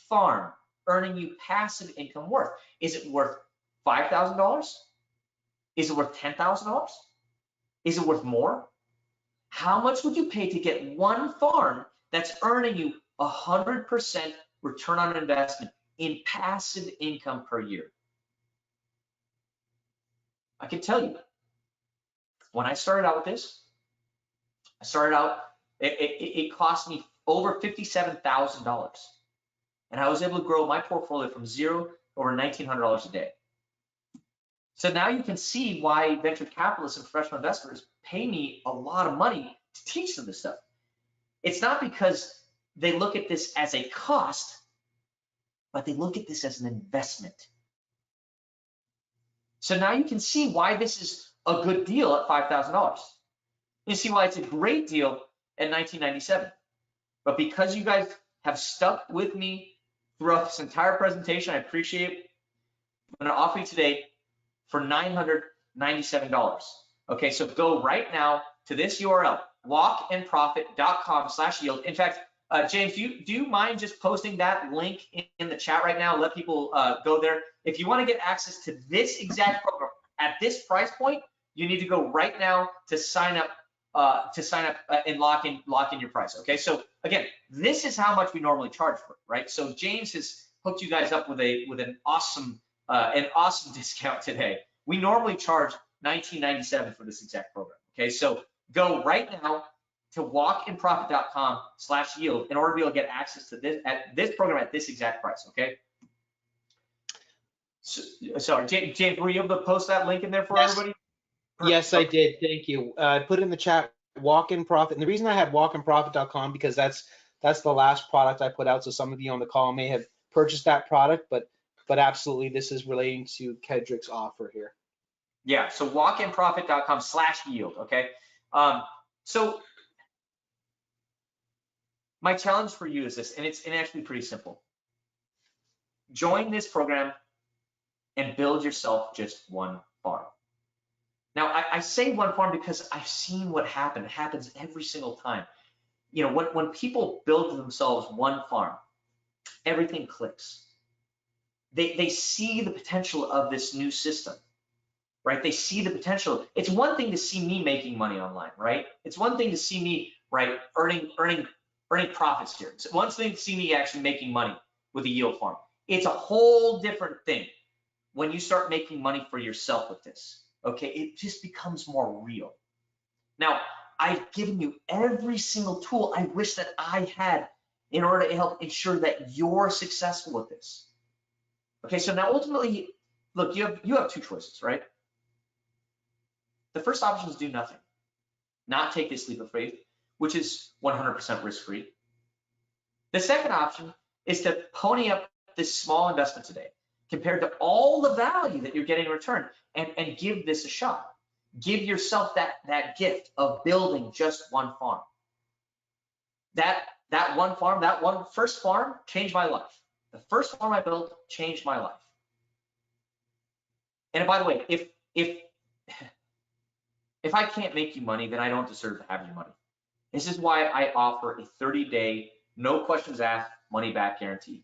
[SPEAKER 2] farm earning you passive income worth? Is it worth $5,000? Is it worth $10,000? Is it worth more? How much would you pay to get one farm that's earning you 100% return on investment in passive income per year? I can tell you, when I started out with this, it cost me over $57,000. And I was able to grow my portfolio from zero to over $1,900 a day. So now you can see why venture capitalists and professional investors pay me a lot of money to teach them this stuff. It's not because they look at this as a cost, but they look at this as an investment. So now you can see why this is a good deal at $5,000. You see why it's a great deal at $1,997. But because you guys have stuck with me throughout this entire presentation, I appreciate it. I'm going to offer you today for $997. Okay, so go right now to this URL, walkandprofit.com/yield. In fact, James, do you mind just posting that link in the chat right now? Let people go there. If you want to get access to this exact program at this price point, you need to go right now to sign up and lock in your price. Okay, so again, this is how much we normally charge for, right? So James has hooked you guys up with an awesome discount today. We normally charge $19.97 for this exact program. Okay, so go right now to walkandprofit.com/yield in order to be able to get access to this program at this exact price. Okay. So, sorry, James, were you able to post that link in there for everybody?
[SPEAKER 1] Yes, I did. Thank you. I put in the chat Walk in Profit, and the reason I had walkandprofit.com because that's the last product I put out. So some of you on the call may have purchased that product, but absolutely this is relating to Kendrick's offer here.
[SPEAKER 2] Yeah. So walkandprofit.com/yield. Okay. So my challenge for you is this, and it's actually pretty simple. Join this program and build yourself just one farm. Now, I say one farm because I've seen what happens. It happens every single time. You know, when people build themselves one farm, everything clicks. They see the potential of this new system, right? They see the potential. It's one thing to see me making money online, right? It's one thing to see me, right, earning profits here. It's one thing to see me actually making money with a yield farm. It's a whole different thing when you start making money for yourself with this. Okay, it just becomes more real. Now, I've given you every single tool I wish that I had in order to help ensure that you're successful with this. Okay, so now ultimately, look, you have two choices, right? The first option is do nothing, not take this leap of faith, which is 100% risk-free. The second option is to pony up this small investment today compared to all the value that you're getting in return and give this a shot. Give yourself that gift of building just one farm. That one farm, first farm changed my life. The first farm I built changed my life. And by the way, if I can't make you money, then I don't deserve to have your money. This is why I offer a 30-day, no questions asked, money back guarantee.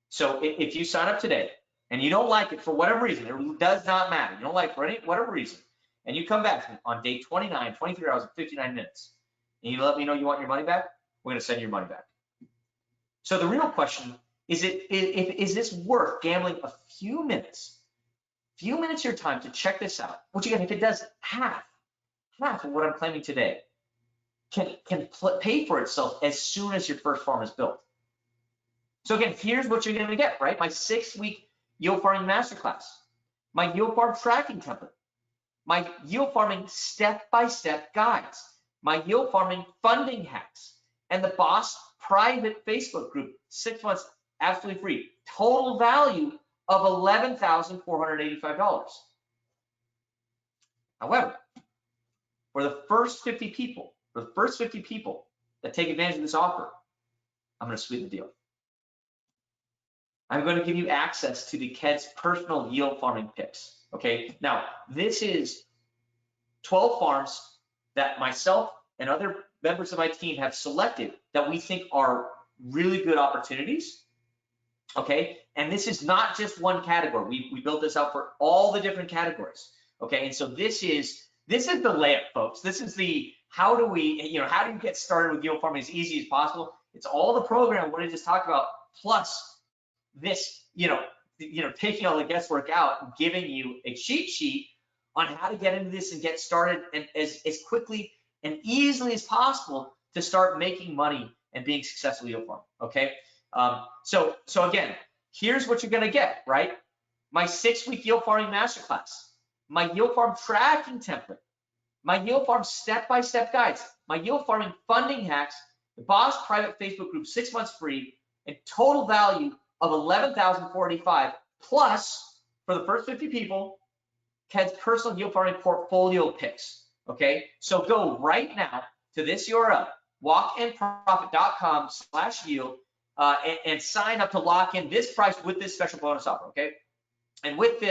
[SPEAKER 2] So if you sign up today and you don't like it for whatever reason, it does not matter. You don't like it for whatever reason, and you come back to me on day 29, 23 hours and 59 minutes, and you let me know you want your money back, we're going to send your money back. So the real question is this worth gambling a few minutes of your time to check this out? Which again, if it does half of what I'm claiming today, can pay for itself as soon as your first farm is built. So again, here's what you're going to get, right? My 6-week yield farming masterclass, my yield farm tracking template, my yield farming step-by-step guides, my yield farming funding hacks, and the Boss private Facebook group, 6 months absolutely free. Total value of $11,485. However, for the first 50 people that take advantage of this offer, I'm going to sweeten the deal. I'm going to give you access to the KED's personal yield farming picks. Okay, now this is 12 farms that myself and other members of my team have selected that we think are really good opportunities. Okay, and this is not just one category. We built this out for all the different categories. Okay, and so this is the layup, folks. This is the how do you get started with yield farming as easy as possible. It's all the program what I just talked about, plus this, taking all the guesswork out and giving you a cheat sheet on how to get into this and get started and as quickly and easily as possible to start making money and being successful yield farm. Okay, so again, here's what you're gonna get, right? My 6-week yield farming masterclass, my yield farm tracking template, my yield farm step-by-step guides, my yield farming funding hacks, the Boss private Facebook group, 6 months free, and total value of $11,485 plus for the first 50 people, KED's personal yield farming portfolio picks. Okay, so go right now to this URL, walkandprofit.com/yield, and sign up to lock in this price with this special bonus offer. Okay, and with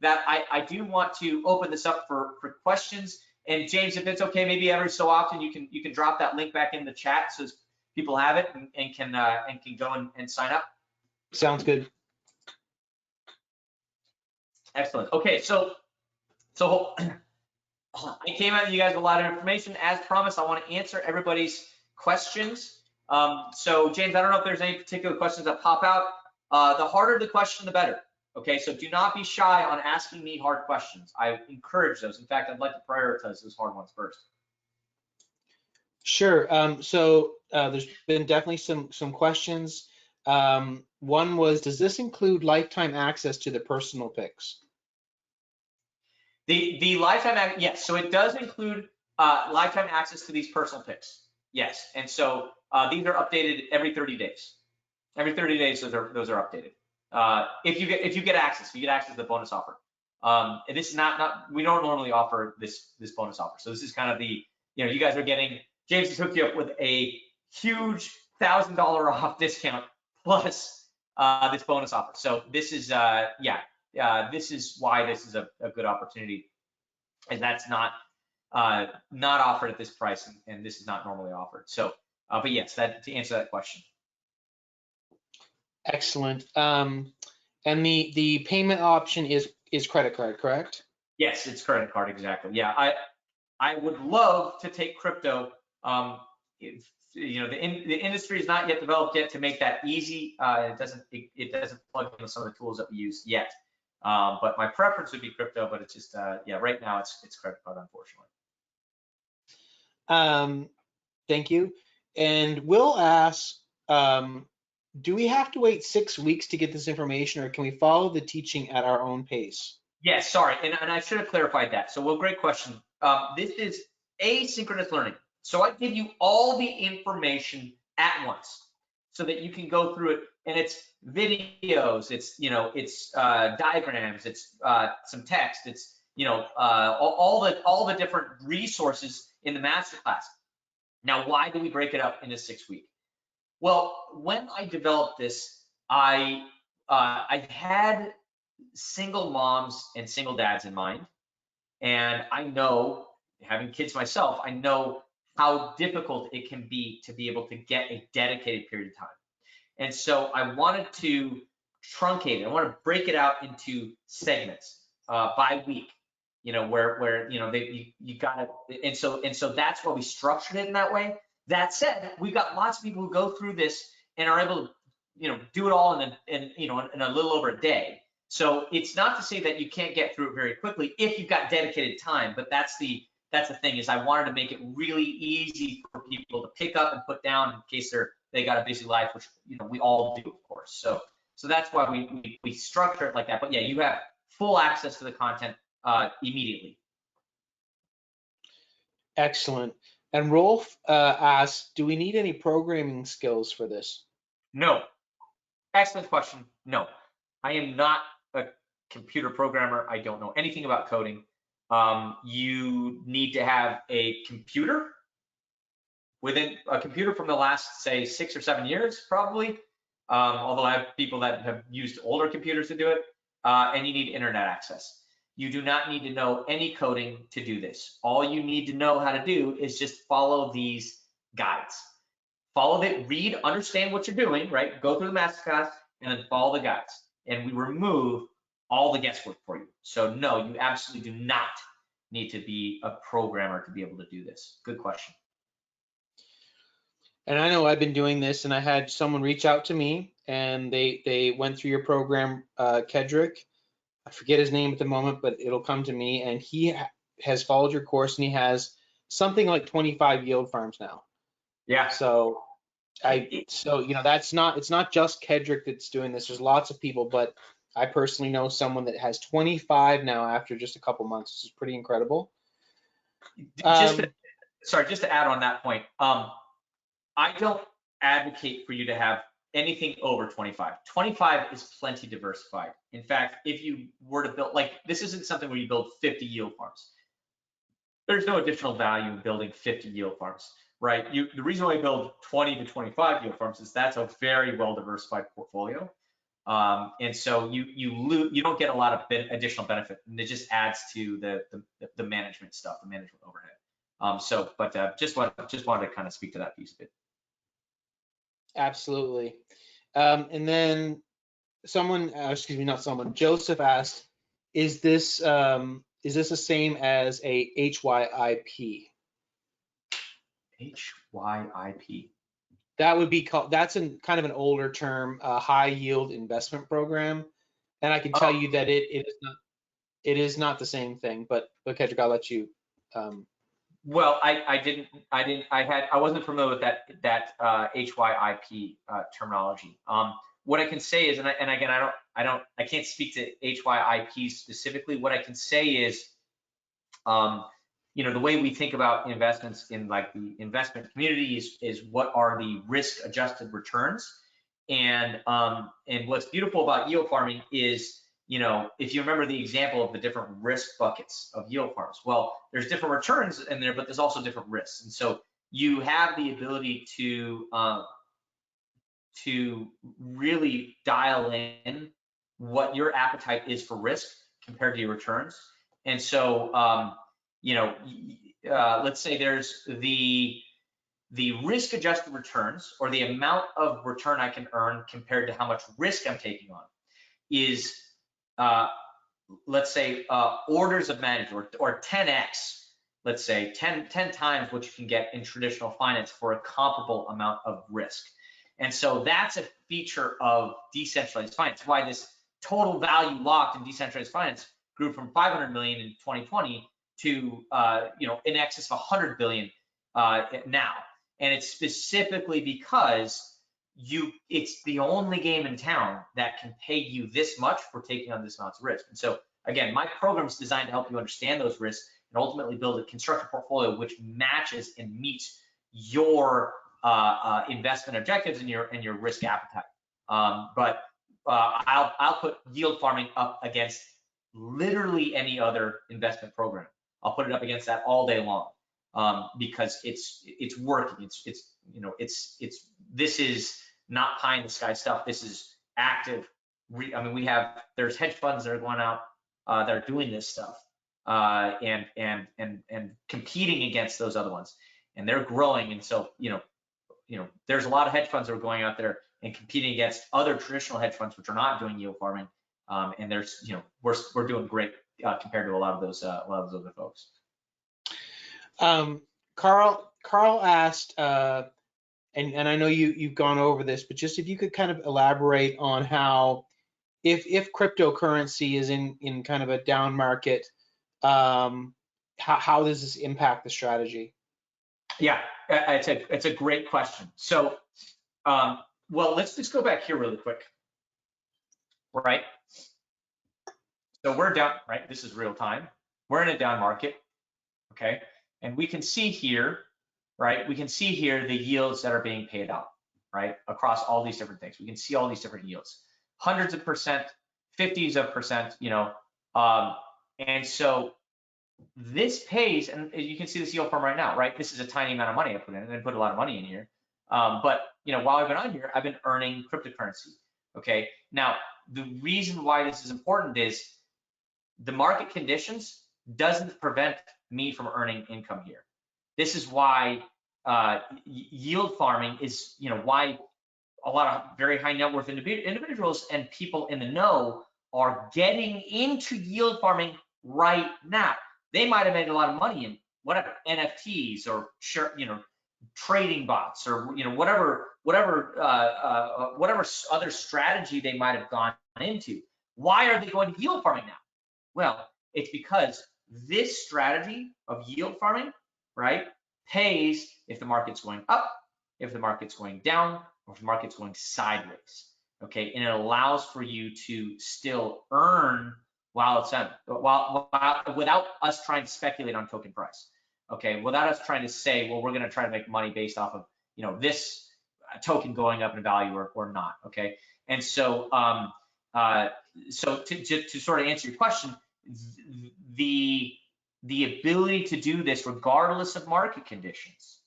[SPEAKER 2] that, I do want to open this up for questions. And James, if it's okay, maybe every so often you can drop that link back in the chat so people have it and can go and sign up.
[SPEAKER 1] Sounds good.
[SPEAKER 2] Excellent. Okay, so I came at you guys with a lot of information. As promised, I want to answer everybody's questions. So James, I don't know if there's any particular questions that pop out. The harder the question, the better. Okay, so do not be shy on asking me hard questions. I encourage those. In fact, I'd like to prioritize those hard ones first.
[SPEAKER 1] Sure. There's been definitely some questions. One was, does this include lifetime access to the personal picks?
[SPEAKER 2] The lifetime, yes. So it does include lifetime access to these personal picks. Yes, and so these are updated every 30 days. Every 30 days, those are updated. If you get access to the bonus offer. And this is not we don't normally offer this bonus offer. So this is kind of the, you guys are getting, James has hooked you up with a huge $1,000 off discount plus this bonus offer. So this is this is why this is a good opportunity, and that's not offered at this price, and this is not normally offered. So, but yes, to answer that question.
[SPEAKER 1] Excellent. And the payment option is credit card, correct?
[SPEAKER 2] Yes, it's credit card, exactly. Yeah, I would love to take crypto. If, the industry is not yet developed yet to make that easy. It doesn't plug into some of the tools that we use yet. But my preference would be crypto, but it's just right now it's credit card, unfortunately.
[SPEAKER 1] Thank you. And Will asks, do we have to wait 6 weeks to get this information, or can we follow the teaching at our own pace?
[SPEAKER 2] Yes, sorry, and I should have clarified that. So, well, great question. This is asynchronous learning. So I give you all the information at once so that you can go through it, and it's videos, it's diagrams, it's some text, it's all the different resources in the masterclass. Now, why do we break it up into 6 weeks? Well, when I developed this, I had single moms and single dads in mind, and I know, having kids myself, I know how difficult it can be to be able to get a dedicated period of time. And so I wanted to truncate it. I want to break it out into segments by week, where you gotta, and so that's why we structured it in that way. That said, we've got lots of people who go through this and are able to, do it all in a little over a day. So it's not to say that you can't get through it very quickly if you've got dedicated time, but that's the thing, is I wanted to make it really easy for people to pick up and put down in case they got a busy life, which we all do, of course. So that's why we structure it like that. But yeah, you have full access to the content immediately.
[SPEAKER 1] Excellent. And Rolf asks, do we need any programming skills for this?
[SPEAKER 2] No. Excellent question. No, I am not a computer programmer. I don't know anything about coding. You need to have a computer from the last, say, 6 or 7 years, probably. Although I have people that have used older computers to do it, and you need internet access. You do not need to know any coding to do this. All you need to know how to do is just follow these guides. Follow it, read, understand what you're doing, right? Go through the masterclass and then follow the guides. And we remove all the guesswork for you. So no, you absolutely do not need to be a programmer to be able to do this. Good question.
[SPEAKER 1] And I know I've been doing this, and I had someone reach out to me, and they went through your program, Kendrick. I forget his name at the moment, but it'll come to me, and he has followed your course, and he has something like 25 yield farms now.
[SPEAKER 2] Yeah.
[SPEAKER 1] So it's not just Kendrick that's doing this. There's lots of people, but I personally know someone that has 25 now after just a couple months. This is pretty incredible.
[SPEAKER 2] Just to add on that point, I don't advocate for you to have anything over 25. 25 is plenty diversified. In fact, if you were to build, this isn't something where you build 50 yield farms. There's no additional value in building 50 yield farms, right? The reason why you build 20 to 25 yield farms is that's a very well diversified portfolio. And so you don't get a lot of additional benefit, and it just adds to the management stuff, the management overhead. Just wanted to kind of speak to that piece of it.
[SPEAKER 1] Absolutely. And then someone, excuse me, not someone, Joseph asked, is this the same as a HYIP?
[SPEAKER 2] HYIP.
[SPEAKER 1] That would be called, that's kind of an older term, high yield investment program. And I can tell you that it is not the same thing, but Kendrick, I'll let you.
[SPEAKER 2] Well, I wasn't familiar with that HYIP terminology. What I can say is, and again, I can't speak to HYIP specifically. What I can say is, the way we think about investments in like the investment community is what are the risk adjusted returns. And what's beautiful about yield farming is, if you remember the example of the different risk buckets of yield farms, well, there's different returns in there, but there's also different risks. And so you have the ability to really dial in what your appetite is for risk compared to your returns. And so, let's say there's the risk adjusted returns, or the amount of return I can earn compared to how much risk I'm taking on, is let's say orders of magnitude, or 10x, let's say 10 times what you can get in traditional finance for a comparable amount of risk. And so that's a feature of decentralized finance. Why this total value locked in decentralized finance grew from 500 million in 2020 to in excess of 100 billion now. And it's specifically because it's the only game in town that can pay you this much for taking on this amount of risk. And so again, my program is designed to help you understand those risks and ultimately build a constructed portfolio which matches and meets your investment objectives and your risk appetite. But I'll put yield farming up against literally any other investment program. I'll put it up against that all day long, because it's working. This is not pie in the sky stuff. This is active. There's hedge funds that are going out that are doing this stuff and competing against those other ones, and they're growing. And so there's a lot of hedge funds that are going out there and competing against other traditional hedge funds which are not doing yield farming. And there's we're doing great compared to a lot of those other folks.
[SPEAKER 1] Carl asked, and I know you've gone over this, but just if you could kind of elaborate on how, if cryptocurrency is in kind of a down market, how does this impact the strategy?
[SPEAKER 2] Yeah, it's a great question. So, well, let's just go back here really quick, right? So we're down, right? This is real time. We're in a down market, okay? And we can see here, right? We can see here the yields that are being paid out, right? Across all these different things. We can see all these different yields, hundreds of percent, 50s of percent, and so this pays, and you can see this yield farm right now, right? This is a tiny amount of money I put in, and I put a lot of money in here. But while I've been on here, I've been earning cryptocurrency. Okay. Now, the reason why this is important is the market conditions doesn't prevent me from earning income here. This is why yield farming is, why a lot of very high net worth individuals and people in the know are getting into yield farming right now. They might have made a lot of money in whatever NFTs or trading bots or whatever other strategy they might have gone into. Why are they going to yield farming now? Well, it's because this strategy of yield farming, right, pays if the market's going up, if the market's going down, or if the market's going sideways. Okay, and it allows for you to still earn while it's on, without us trying to speculate on token price. Okay, without us trying to say, well, we're going to try to make money based off of this token going up in value or not. Okay, and so to sort of answer your question, the ability to do this regardless of market conditions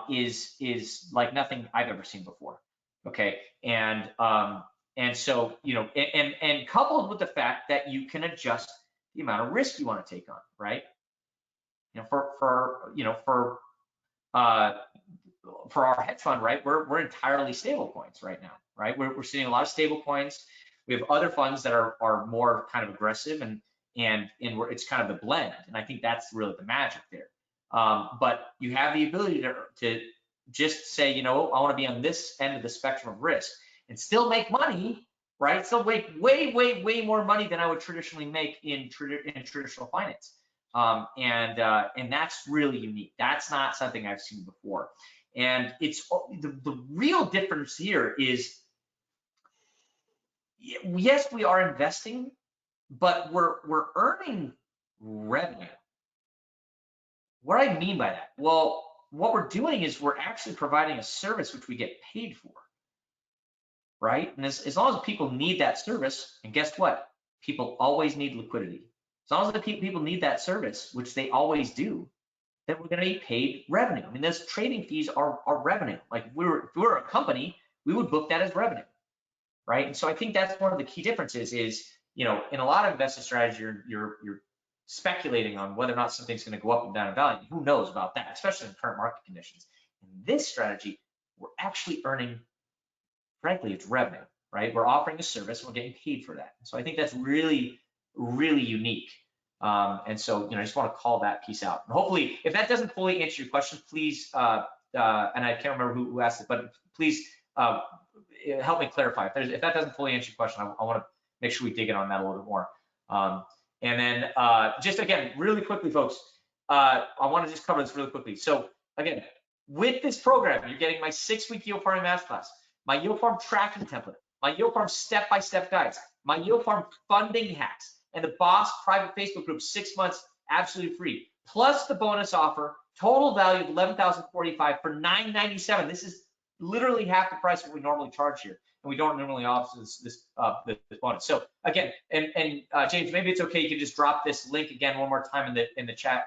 [SPEAKER 2] is like nothing I've ever seen before. Okay, and so and coupled with the fact that you can adjust the amount of risk you want to take on, right? For for our hedge fund, right, we're entirely stable coins right now, right? We're seeing a lot of stable coins. We have other funds that are more kind of aggressive, and it's kind of the blend. And I think that's really the magic there. But you have the ability to just say, you know, I want to be on this end of the spectrum of risk and still make money, right? Still make way more money than I would traditionally make in traditional finance. And that's really unique. That's not something I've seen before. And it's the real difference here is, yes, we are investing, but we're earning revenue. What do I mean by that? Well, what we're doing is we're actually providing a service which we get paid for, right? And as long as people need that service, and guess what? People always need liquidity. As long as the people need that service, which they always do, then we're going to be paid revenue. I mean, those trading fees are revenue. Like if we were a company, we would book that as revenue, right? And so I think that's one of the key differences is, you know, in a lot of investment strategy, you're speculating on whether or not something's going to go up and down in value. Who knows about that, especially in current market conditions. In this strategy, we're actually earning, frankly, it's revenue, right? We're offering a service, and we're getting paid for that. So I think that's really, really unique. And so, you know, I just want to call that piece out. And hopefully, if that doesn't fully answer your question, please, and I can't remember who asked it, but please help me clarify. If that doesn't fully answer your question, I want to make sure we dig in on that a little bit more. And then just again, really quickly, folks, I want to just cover this really quickly. So again, with this program, you're getting my 6-week yield farming masterclass, my yield farm tracking template, my yield farm step-by-step guides, my yield farm funding hacks, and the Boss private Facebook group, 6 months absolutely free, plus the bonus offer, total value of $11,045 for $997. This is literally half the price of what we normally charge here, and we don't normally offer this bonus. So again, and James, maybe it's okay, you can just drop this link again one more time in the chat.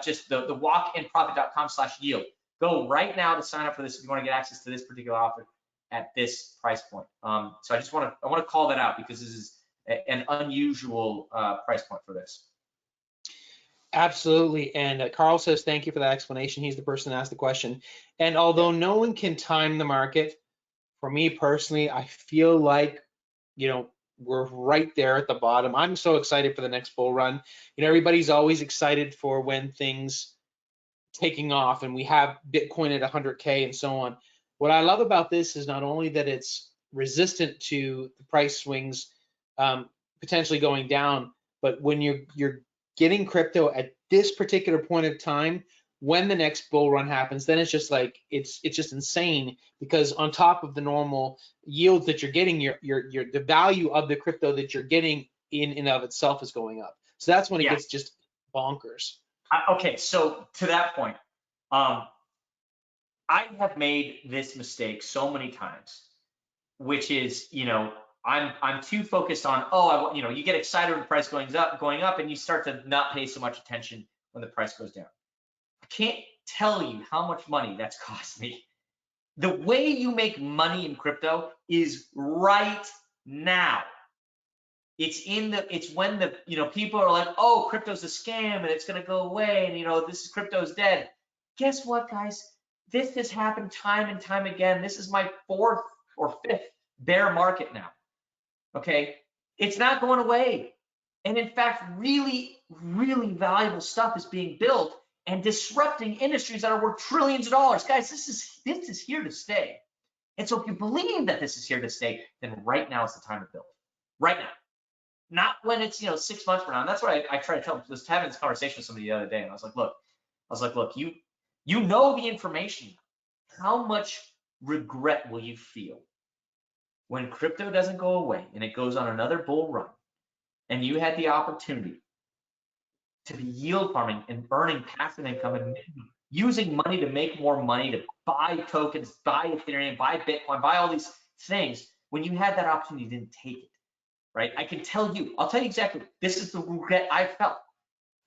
[SPEAKER 2] Just the walkinprofit.com/yield. Go right now to sign up for this if you want to get access to this particular offer at this price point. So I just want to call that out because this is an unusual price point for this.
[SPEAKER 1] Absolutely. And Carl says, thank you for that explanation. He's the person that asked the question. And although no one can time the market, for me personally, I feel like, you know, we're right there at the bottom. I'm so excited for the next bull run. You know, everybody's always excited for when things taking off and we have Bitcoin at 100K and so on. What I love about this is not only that it's resistant to the price swings potentially going down, but when you're getting crypto at this particular point of time, when the next bull run happens, then it's just like it's just insane, because on top of the normal yields that you're getting, the value of the crypto that you're getting in and of itself is going up. So that's when it gets just bonkers.
[SPEAKER 2] Okay, so to that point, I have made this mistake so many times, which is, you know, I'm too focused on, you know, you get excited when the price going up, and you start to not pay so much attention when the price goes down. I can't tell you how much money that's cost me. The way you make money in crypto is right now. It's when the, you know, people are like, oh, crypto's a scam and it's gonna go away, and you know, crypto's dead. Guess what, guys? This has happened time and time again. This is my 4th or 5th bear market now. Okay, it's not going away. And in fact, really, really valuable stuff is being built and disrupting industries that are worth trillions of dollars. Guys, this is here to stay. And so if you believe that this is here to stay, then right now is the time to build. Right now. Not when it's, you know, 6 months from now. And that's what I try to tell them. I was having this conversation with somebody the other day, and I was like, look, you know the information. How much regret will you feel when crypto doesn't go away and it goes on another bull run, and you had the opportunity to be yield farming and earning passive income and using money to make more money, to buy tokens, buy Ethereum, buy Bitcoin, buy all these things, when you had that opportunity, you didn't take it, right? I'll tell you exactly, this is the regret I felt.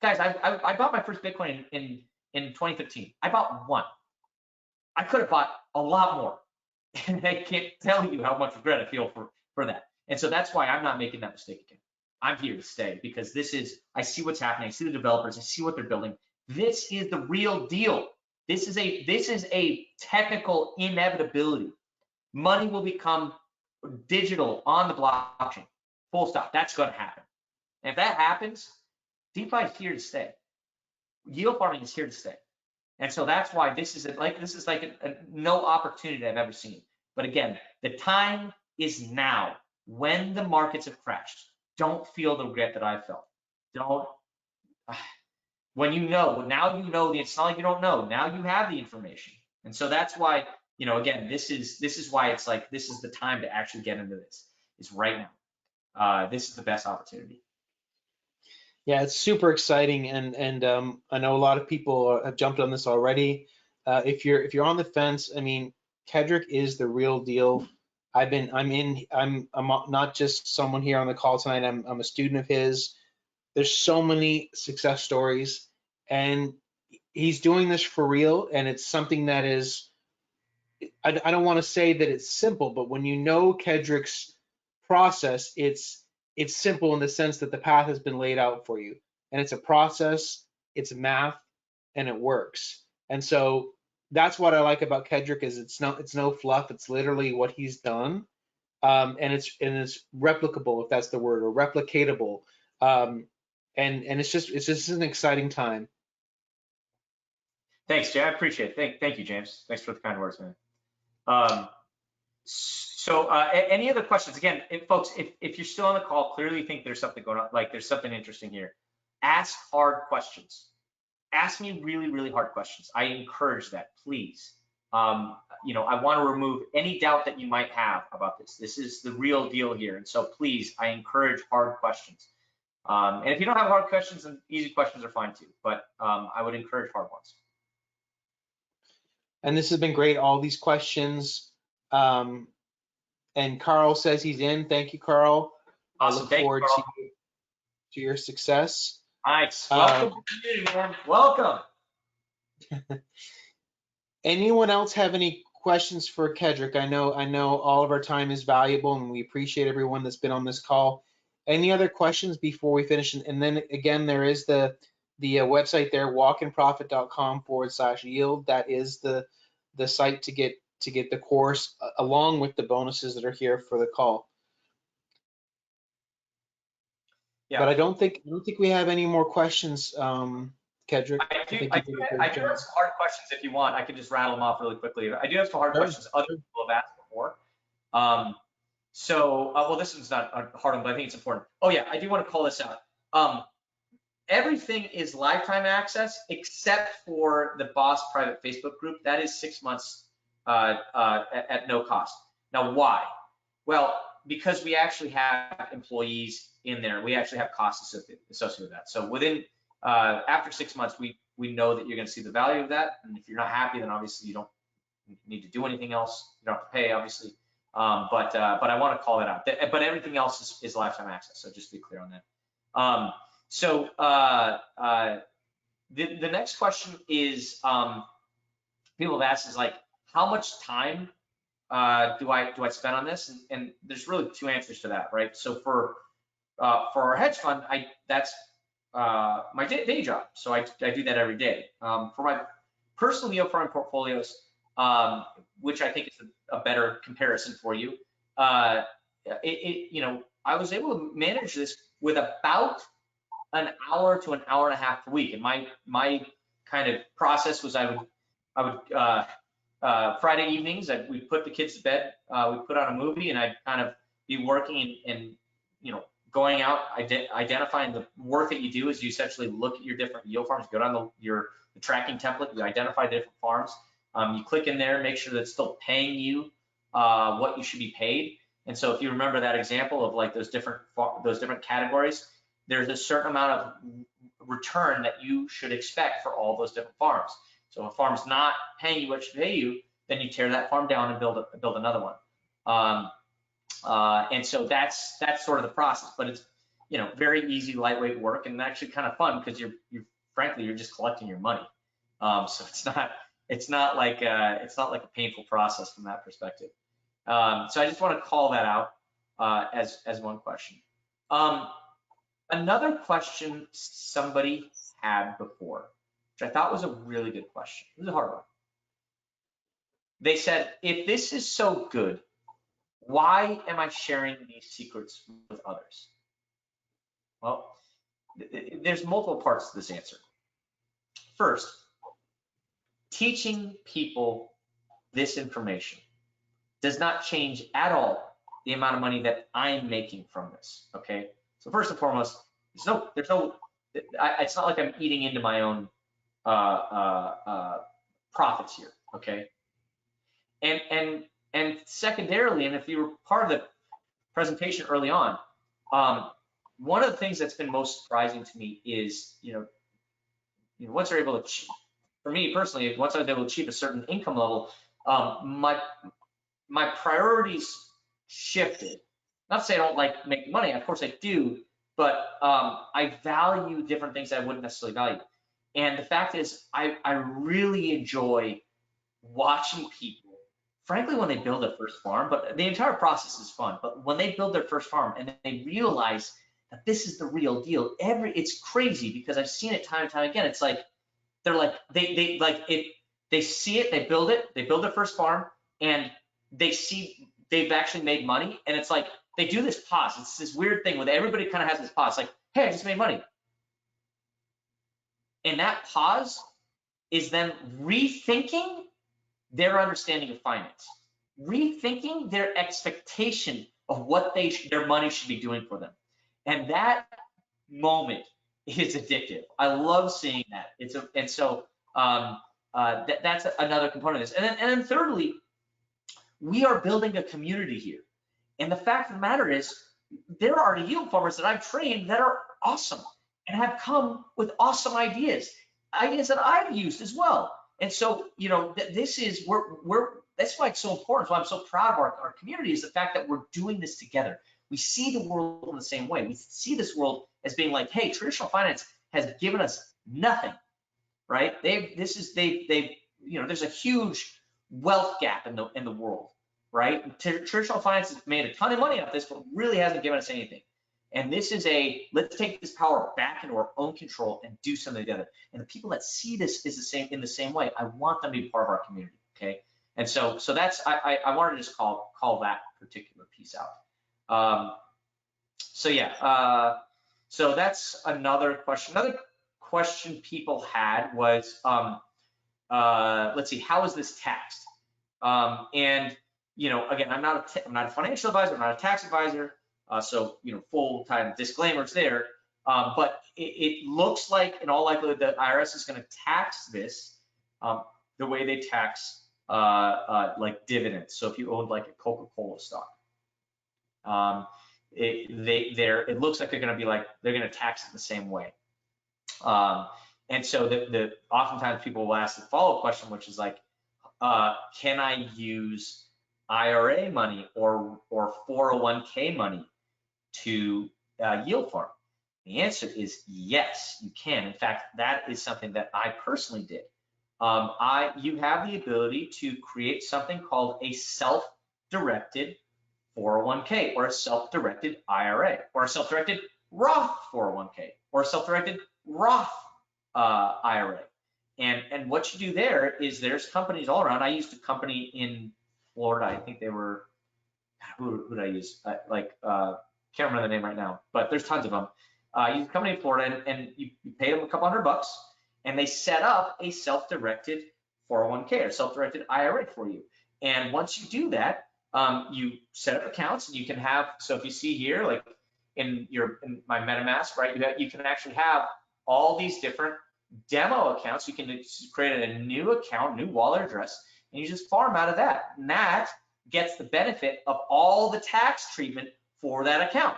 [SPEAKER 2] Guys, I bought my first Bitcoin in 2015. I bought one. I could have bought a lot more. And I can't tell you how much regret I feel for that. And so that's why I'm not making that mistake again. I'm here to stay, because I see what's happening. I see the developers. I see what they're building. This is the real deal. This is a technical inevitability. Money will become digital on the blockchain. Full stop. That's going to happen. And if that happens, DeFi is here to stay. Yield farming is here to stay. And so that's why this is like no opportunity I've ever seen. But again, the time is now. When the markets have crashed, don't feel the regret that I felt. Don't. When you know, now you know. It's not like you don't know. Now you have the information. And so that's why, again, this is why it's like this is the time to actually get into this. Is right now. This is the best opportunity.
[SPEAKER 1] Yeah, it's super exciting, and I know a lot of people have jumped on this already. If you're on the fence, I mean, Kendrick is the real deal. I'm not just someone here on the call tonight. I'm a student of his. There's so many success stories, and he's doing this for real. And it's something that is, I don't want to say that it's simple, but when you know Kendrick's process, it's simple in the sense that the path has been laid out for you, and it's a process, it's math, and it works. And so that's what I like about Kendrick is it's no fluff. It's literally what he's done. And it's replicable, if that's the word, or replicatable, and it's just an exciting time.
[SPEAKER 2] Thanks, Jay. I appreciate it. Thank you, James. Thanks for the kind words, man. So any other questions? Again, folks, if you're still on the call, clearly think there's something going on, like there's something interesting here. Ask hard questions. Ask me really, really hard questions. I encourage that, please. I want to remove any doubt that you might have about this. This is the real deal here. And so please, I encourage hard questions. And if you don't have hard questions, then easy questions are fine too. But I would encourage hard ones.
[SPEAKER 1] And this has been great, all these questions. And Carl says he's in. Thank you, Carl.
[SPEAKER 2] Awesome.
[SPEAKER 1] I look forward to your success.
[SPEAKER 2] Nice. Welcome to the community, man. Welcome.
[SPEAKER 1] Anyone else have any questions for Kendrick? I know all of our time is valuable, and we appreciate everyone that's been on this call. Any other questions before we finish? And then again, there is the website there, walkinprofit.com/yield. That is the site to get the course along with the bonuses that are here for the call. Yeah. But I don't think we have any more questions, Kendrick.
[SPEAKER 2] I do have some hard questions if you want. I can just rattle them off really quickly. I do have some hard questions other people have asked before. Well, this one's not a hard one, but I think it's important. Oh yeah, I do want to call this out. Everything is lifetime access except for the Boss private Facebook group. That is 6 months at no cost. Now, why? Well, because we actually have employees in there. We actually have costs associated with that. So within after 6 months, we know that you're going to see the value of that. And if you're not happy, then obviously you don't need to do anything else. You don't have to pay, obviously. But I want to call that out. But everything else is lifetime access. So just to be clear on that. The next question is people have asked is like, how much time do I spend on this? And there's really two answers to that, right? So for our hedge fund, that's my day job. So I do that every day. For my personal yield farming portfolios, which I think is a better comparison for you, I was able to manage this with about an hour to an hour and a half per week. And my kind of process was I would Friday evenings, we'd put the kids to bed, we'd put on a movie, and I'd kind of be working and going out, identifying the work that you do is you essentially look at your different yield farms, go down the tracking template, you identify the different farms, you click in there, make sure that it's still paying you what you should be paid. And so if you remember that example of like those different categories, there's a certain amount of return that you should expect for all those different farms. So if a farm's not paying you what it should pay you, then you tear that farm down and build another one. And so that's sort of the process, but it's very easy, lightweight work, and actually kind of fun because you're frankly you're just collecting your money. So it's not like a painful process from that perspective. So I just want to call that out as one question. Another question somebody had before which I thought was a really good question. This is a hard one. They said, if this is so good, why am I sharing these secrets with others? Well, there's multiple parts to this answer. First, teaching people this information does not change at all the amount of money that I'm making from this, okay? So first and foremost, it's not like I'm eating into my own profits here, okay? And secondarily, and if you were part of the presentation early on, one of the things that's been most surprising to me is, once you're able to, for me personally, once I was able to achieve a certain income level, my priorities shifted. Not to say I don't like making money, of course I do, but I value different things that I wouldn't necessarily value. And the fact is, I really enjoy watching people, frankly, when they build their first farm, but the entire process is fun, but when they build their first farm and they realize that this is the real deal, it's crazy because I've seen it time and time again. It's like, they're like, they see it, they build their first farm, and they see they've actually made money, and it's like, they do this pause. It's this weird thing where everybody kind of has this pause, like, hey, I just made money. And that pause is them rethinking their understanding of finance, rethinking their expectation of what their money should be doing for them. And that moment is addictive. I love seeing that. That's another component of this. And then thirdly, we are building a community here. And the fact of the matter is, there are yield farmers that I've trained that are awesome and have come with awesome ideas that I've used as well. And so, this is that's why it's so important. That's why I'm so proud of our community, is the fact that we're doing this together. We see the world in the same way. We see this world as being like, hey, traditional finance has given us nothing, right? There's a huge wealth gap in the world, right? Traditional finance has made a ton of money off this, but really hasn't given us anything. And this is let's take this power back into our own control and do something together. And the people that see this in the same way, I want them to be part of our community, okay? And so that's, I wanted to just call that particular piece out. So that's another question. Another question people had was, let's see, how is this taxed? Again, I'm not a financial advisor, I'm not a tax advisor. So full-time disclaimers there. But it looks like, in all likelihood, the IRS is going to tax this the way they tax like dividends. So if you owned like a Coca-Cola stock, it looks like they're going to tax it the same way. And so oftentimes people will ask the follow-up question, which is like, can I use IRA money or 401k money to yield farm? The answer is yes, you can. In fact, that is something that I personally did. You have the ability to create something called a self-directed 401k, or a self-directed IRA, or a self-directed Roth 401k, or a self-directed Roth IRA. And what you do there is, there's companies all around. I used a company in Florida. I think they were, who did I use? Can't remember the name right now, but there's tons of them. You use a company in Florida, and you paid them a couple $100, and they set up a self-directed 401k or self-directed IRA for you. And once you do that, you set up accounts, and you can have, so if you see here, like in my MetaMask, right, you can actually have all these different demo accounts. You can create a new account, new wallet address, and you just farm out of that. And that gets the benefit of all the tax treatment for that account.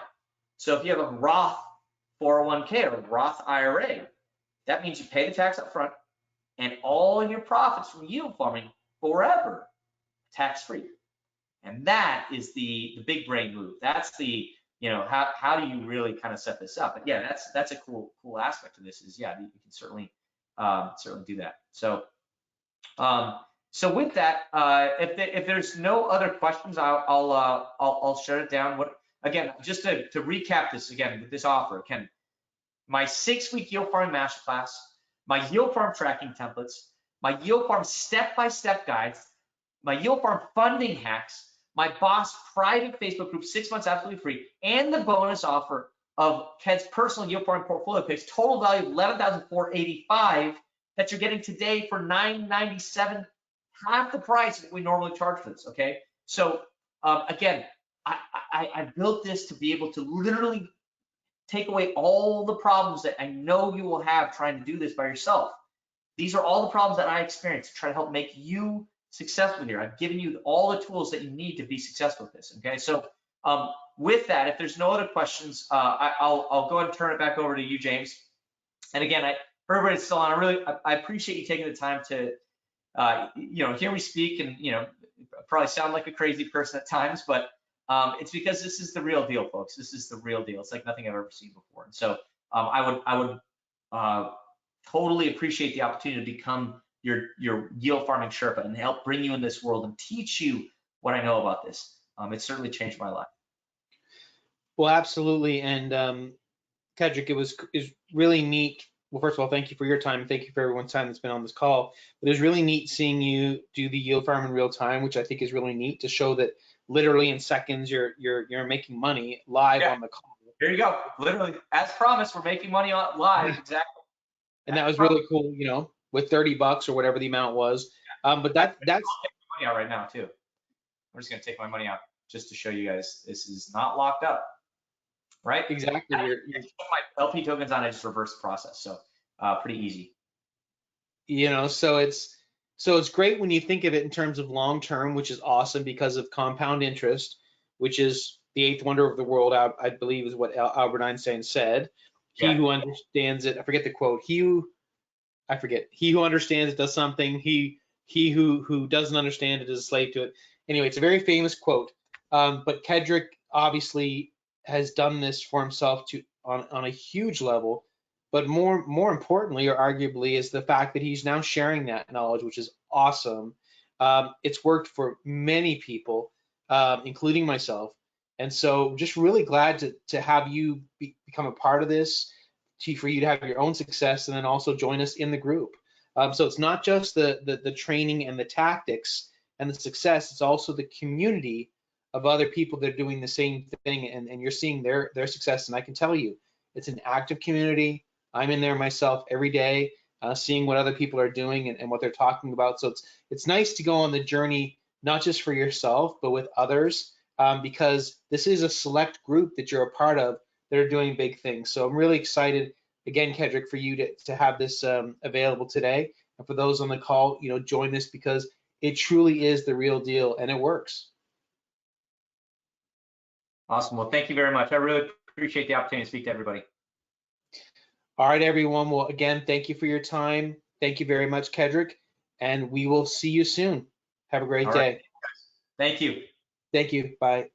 [SPEAKER 2] So if you have a Roth 401k or a Roth IRA, that means you pay the tax up front, and all your profits from yield farming forever tax-free. And that is the big brain move. That's the, how do you really kind of set this up? But yeah, that's a cool aspect of this, is, yeah, you can certainly do that. So so with that, if there's no other questions, I'll shut it down. Again, just to recap this again with this offer, my 6-week yield farming masterclass, my yield farm tracking templates, my yield farm step-by-step guides, my yield farm funding hacks, my boss private Facebook group, 6 months absolutely free, and the bonus offer of Ked's personal yield farm portfolio picks, total value of $11,485 that you're getting today for $997, half the price that we normally charge for this, okay? So again, I built this to be able to literally take away all the problems that I know you will have trying to do this by yourself. These are all the problems that I experienced to try to help make you successful here. I've given you all the tools that you need to be successful with this, okay? So with that, if there's no other questions, I'll go ahead and turn it back over to you, James. And again, for everybody that's still on, I appreciate you taking the time to hear me speak, and probably sound like a crazy person at times, but it's because this is the real deal, folks. This is the real deal. It's like nothing I've ever seen before. And so I would totally appreciate the opportunity to become your yield farming Sherpa and help bring you in this world and teach you what I know about this. It certainly changed my life.
[SPEAKER 1] Well, absolutely. And Kendrick, is really neat. Well, first of all, thank you for your time. Thank you for everyone's time that's been on this call. But it was really neat seeing you do the yield farm in real time, which I think is really neat to show that literally in seconds you're making money live on the call.
[SPEAKER 2] Here you go. Literally, as promised, we're making money on live. Exactly.
[SPEAKER 1] And that was really cool, with $30 or whatever the amount was. But that's
[SPEAKER 2] I'll take my money out right now too. I'm just gonna take my money out just to show you guys this is not locked up. Right?
[SPEAKER 1] Exactly.
[SPEAKER 2] I put my LP tokens on, I just reverse the process. So pretty easy.
[SPEAKER 1] So it's great when you think of it in terms of long term, which is awesome because of compound interest, which is the eighth wonder of the world, I believe is what Albert Einstein said. He who understands it, I forget the quote. He who understands it does something. He who doesn't understand it is a slave to it. Anyway, it's a very famous quote. But Kendrick obviously has done this for himself on a huge level, but more importantly, or arguably, is the fact that he's now sharing that knowledge, which is awesome. It's worked for many people, including myself, and so just really glad to have you become a part of this, for you to have your own success, and then also join us in the group. So it's not just the training and the tactics and the success; it's also the community of other people that are doing the same thing, and you're seeing their success. And I can tell you, it's an active community. I'm in there myself every day, seeing what other people are doing and what they're talking about. So it's nice to go on the journey, not just for yourself, but with others, because this is a select group that you're a part of that are doing big things. So I'm really excited, again, Kendrick, for you to have this available today. And for those on the call, join this because it truly is the real deal and it works.
[SPEAKER 2] Awesome. Well, thank you very much. I really appreciate the opportunity to speak to everybody.
[SPEAKER 1] All right, everyone. Well, again, thank you for your time. Thank you very much, Kendrick, and we will see you soon. Have a great day.
[SPEAKER 2] Thank you.
[SPEAKER 1] Thank you. Bye.